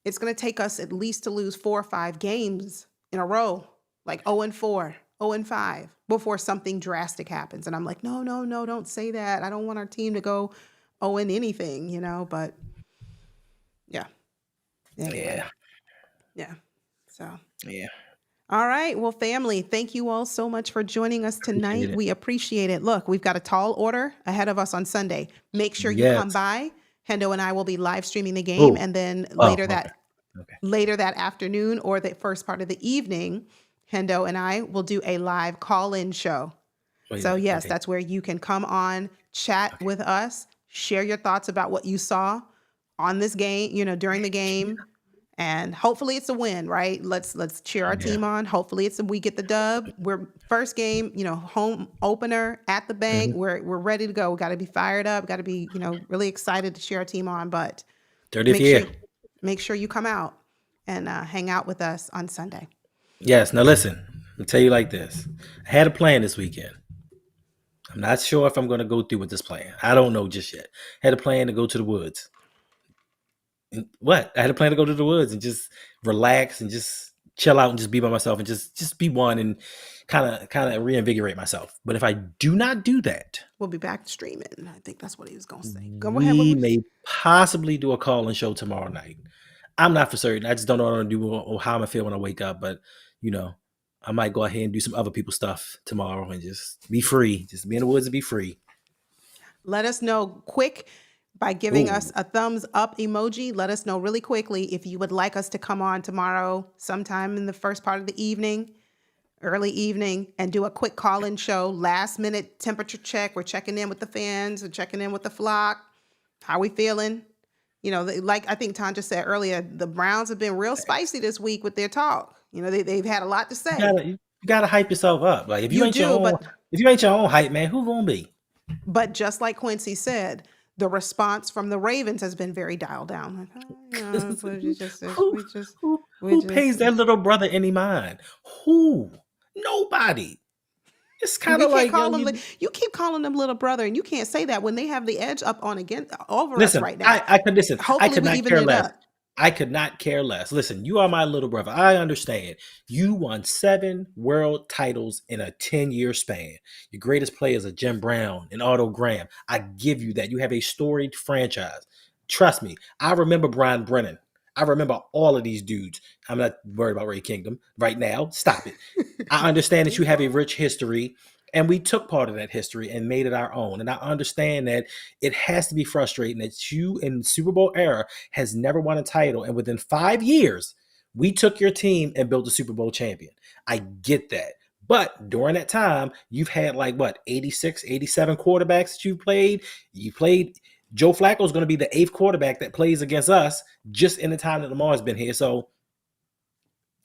it's going to take us at least to lose 4 or 5 games in a row, like 0-4, 0-5, before something drastic happens. And I'm like, no, don't say that. I don't want our team to go 0 in anything, but yeah. Anyway. Yeah. So. Yeah. All right. Well, family, thank you all so much for joining us tonight. We appreciate it. Look, we've got a tall order ahead of us on Sunday. Make sure you come by. Hendo and I will be live streaming the game, and then later that afternoon or the first part of the evening, Hendo and I will do a live call-in show. So yes, that's where you can come on, chat with us, share your thoughts about what you saw on this game, during the game, and hopefully it's a win, right? Let's cheer our team on. Hopefully we get the dub. We're first game, home opener at the bank. We're ready to go. We got to be fired up. Got to be, really excited to cheer our team on. But 30th year. Make sure you come out and hang out with us on Sunday. Yes. Now listen, I'll tell you like this. I had a plan this weekend. I'm not sure if I'm going to go through with this plan. I don't know just yet. I had a plan to go to the woods. I had a plan to go to the woods and just relax and just chill out and just be by myself and just be one and kind of reinvigorate myself. But if I do not do that, we'll be back streaming. I think that's what he was going to say. Go ahead. We may possibly do a call-in show tomorrow night. I'm not for certain. I just don't know what I'm going to do or how I'm going to feel when I wake up. But, I might go ahead and do some other people's stuff tomorrow and just be free. Just be in the woods and be free. Let us know quick by giving us a thumbs up emoji. Let us know really quickly if you would like us to come on tomorrow sometime in the first part of the evening, early evening, and do a quick call-in show, last minute temperature check. We're checking in with the fans. We're checking in with the flock. How we feeling? Like I think Tanja said earlier, the Browns have been real spicy this week with their talk. They've had a lot to say. You gotta hype yourself up. Like if you ain't your own hype man, who gonna be? But just like Quincy said, the response from the Ravens has been very dialed down. Who pays their little brother any mind? Who? Nobody. It's kind of like you keep calling them little brother, and you can't say that when they have the edge up on over us right now. I could listen. Hopefully I could not care less. I could not care less. Listen, you are my little brother. I understand. You won 7 world titles in a 10-year span. Your greatest players are Jim Brown and Otto Graham. I give you that. You have a storied franchise. Trust me. I remember Brian Brennan. I remember all of these dudes. I'm not worried about Ray Kingdom right now. Stop it. I understand that you have a rich history, and we took part of that history and made it our own. And I understand that it has to be frustrating that you in the Super Bowl era has never won a title. And within 5 years, we took your team and built a Super Bowl champion. I get that. But during that time, you've had 86, 87 quarterbacks that you played. Joe Flacco is going to be the 8th quarterback that plays against us just in the time that Lamar's been here. So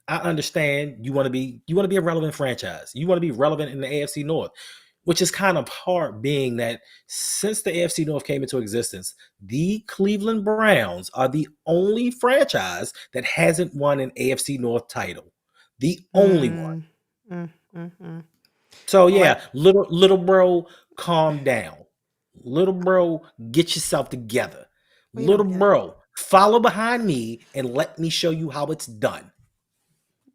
I understand you want to be a relevant franchise. You want to be relevant in the AFC North. which is kind of hard being that since the AFC North came into existence, the Cleveland Browns are the only franchise that hasn't won an AFC North title. The only one. So yeah, little bro, calm down. Little bro, get yourself together. Little bro, follow behind me and let me show you how it's done.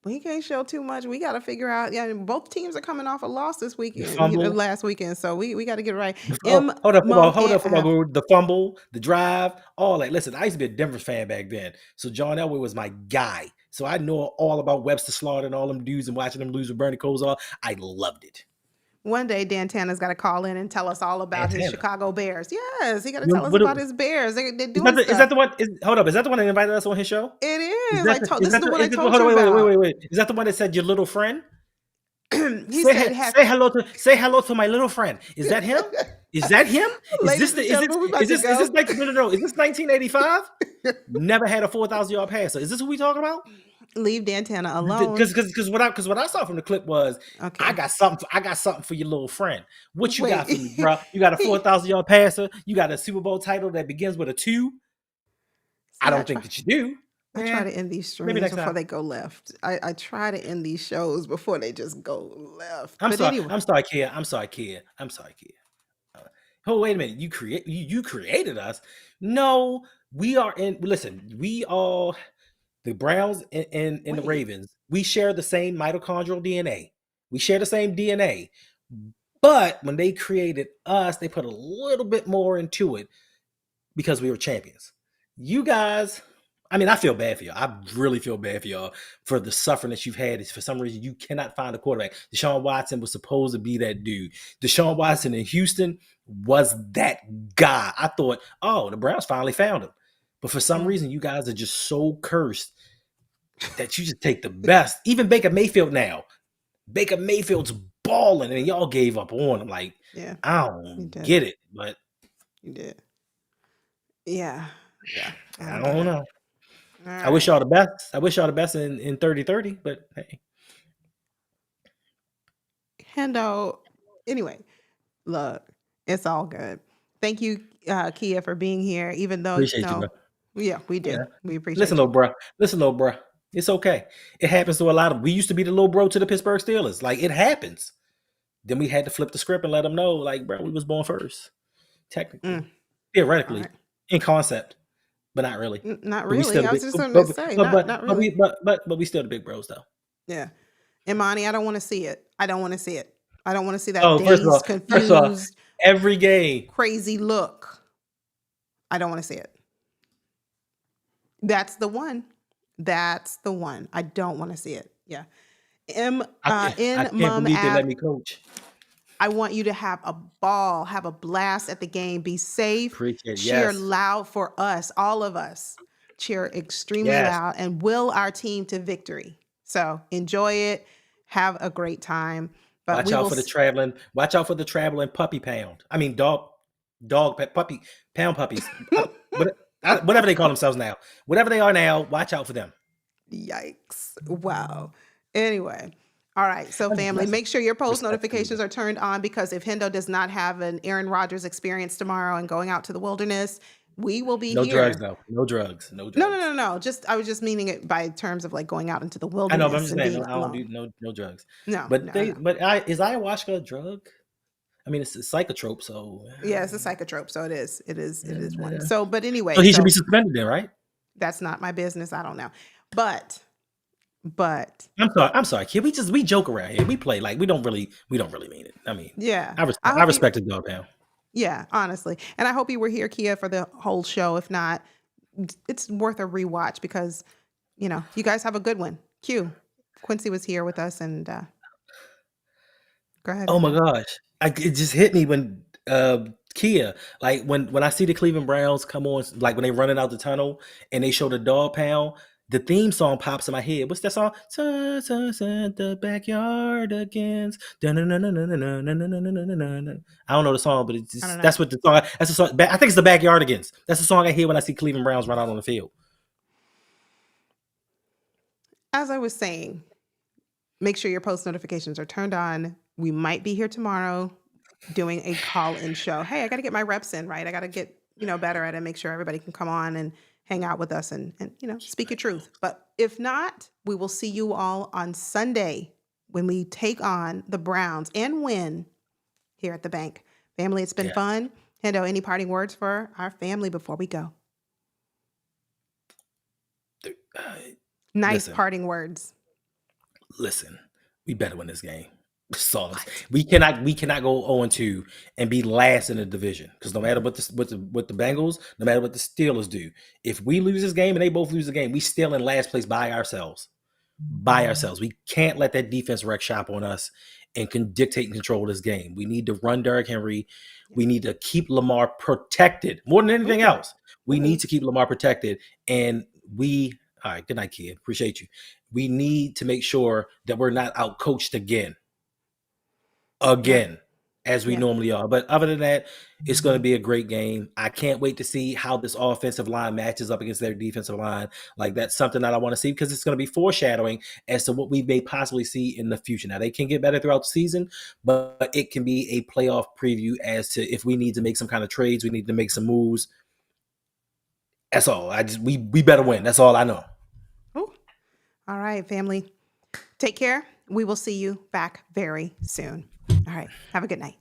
We can't show too much. We got to figure out. Yeah, both teams are coming off a loss this weekend, last weekend. So we got to get it right. Hold up. The fumble, the drive, all that. Listen, I used to be a Denver fan back then. So John Elway was my guy. So I know all about Webster Slaughter and all them dudes and watching them lose with Bernie Kosar. I loved it. One day, Dan Tanner's got to call in and tell us all about his Chicago Bears. Yes, he got to tell us about his Bears. They're doing stuff. Is that the one? Hold up. Is that the one that invited us on his show? It is. This is the one I told you about. Wait. Is that the one that said your little friend? Say hello to my little friend. Is that him? Is that him? Is this 1985? Never had a 4,000-yard passer. Is this who we talking about? Leave Dan Tanner alone. Because what I saw from the clip was, I got something for your little friend. What you got for me, bro? You got a 4,000-yard passer. You got a Super Bowl title that begins with a 2. I don't think that you do. I try to end these streams before they go left. I try to end these shows before they just go left. I'm sorry, Kia. Oh, wait a minute. You created us. No, we are in. Listen, we all, the Browns and the Ravens, we share the same mitochondrial DNA. We share the same DNA. But when they created us, they put a little bit more into it because we were champions. You guys, I mean, I feel bad for y'all. I really feel bad for y'all for the suffering that you've had. For some reason, you cannot find a quarterback. Deshaun Watson was supposed to be that dude. Deshaun Watson in Houston was that guy. I thought, oh, the Browns finally found him. But for some reason, you guys are just so cursed that you just take the best. Even Baker Mayfield now. Baker Mayfield's balling, and y'all gave up on him. Like, I don't get it, but you did. Yeah. I don't know. Right. I wish y'all the best. I wish y'all the best in 30-30, but hey. Hendo, anyway, look, it's all good. Thank you, Kia, for being here. Even though appreciate you, bro. Yeah, we do. Yeah. We appreciate Listen, little bro. It's okay. It happens to a lot of. We used to be the little bro to the Pittsburgh Steelers. Like, it happens. Then we had to flip the script and let them know, like, bro, we was born first. Technically, theoretically, in concept. But not really. Not really. I was just going to say, not really. But we still the big bros, though. Yeah. Imani, I don't want to see it. I don't want to see that dazed, confused, every game, crazy look. I don't want to see it. That's the one. I don't want to see it. Yeah. I can't believe they let me coach. I want you to have a ball, have a blast at the game, be safe, cheer loud for us, all of us. Cheer extremely loud and will our team to victory. So enjoy it. Have a great time. But watch out for the traveling puppy pound. I mean, dog puppy, pound puppies. Whatever they call themselves now. Whatever they are now, watch out for them. Yikes. Wow. Anyway. All right. So family, make sure your post notifications are turned on, because if Hendo does not have an Aaron Rodgers experience tomorrow and going out to the wilderness, we will be here. No drugs, though. No drugs. No. I was just meaning it by terms of like going out into the wilderness. I know, but I'm just saying, I don't do no drugs. No. Is ayahuasca a drug? I mean, it's a psychotrope, so yeah, it's a psychotrope, so it is one. So, but anyway, so he should be suspended then, right? That's not my business. I don't know, but I'm sorry, kid. We joke around here. We play like we don't really mean it. I mean, yeah, I respect the dog pound. Yeah, honestly, and I hope you were here, Kia, for the whole show. If not, it's worth a rewatch, because you guys have a good one. Quincy was here with us, and go ahead. Oh my gosh, it just hit me when Kia, like when I see the Cleveland Browns come on, like when they running out the tunnel and they show the dog pound. The theme song pops in my head. What's that song? The backyard against. I don't know the song, but it's just, that's what the song. That's the song. I think it's the backyard against. That's the song I hear when I see Cleveland Browns run out on the field. As I was saying, make sure your post notifications are turned on. We might be here tomorrow. doing a call-in show. Hey, I got to get my reps in, right? I got to get, better at it, make sure everybody can come on and hang out with us and speak your truth. But if not, we will see you all on Sunday when we take on the Browns and win here at the bank. Family, it's been Yeah. fun. Hendo, any parting words for our family before we go? Nice Listen. parting words. Listen, we better win this game. That's all I'm saying. What? We cannot go 0-2 and be last in the division, because no matter what the Bengals, no matter what the Steelers do, if we lose this game and they both lose the game, we still in last place by ourselves. We can't let that defense wreck shop on us and can dictate and control this game. We need to run Derrick Henry. We need to keep Lamar protected more than anything else. We need to keep Lamar protected. And all right, good night, kid. Appreciate you. We need to make sure that we're not outcoached again, as we normally are. But other than that, it's going to be a great game. I can't wait to see how this offensive line matches up against their defensive line. Like, that's something that I want to see, because it's going to be foreshadowing as to what we may possibly see in the future. Now, they can get better throughout the season, but it can be a playoff preview as to if we need to make some kind of trades, we need to make some moves. That's all. We better win. That's all I know. Ooh. All right, family. Take care. We will see you back very soon. All right. Have a good night.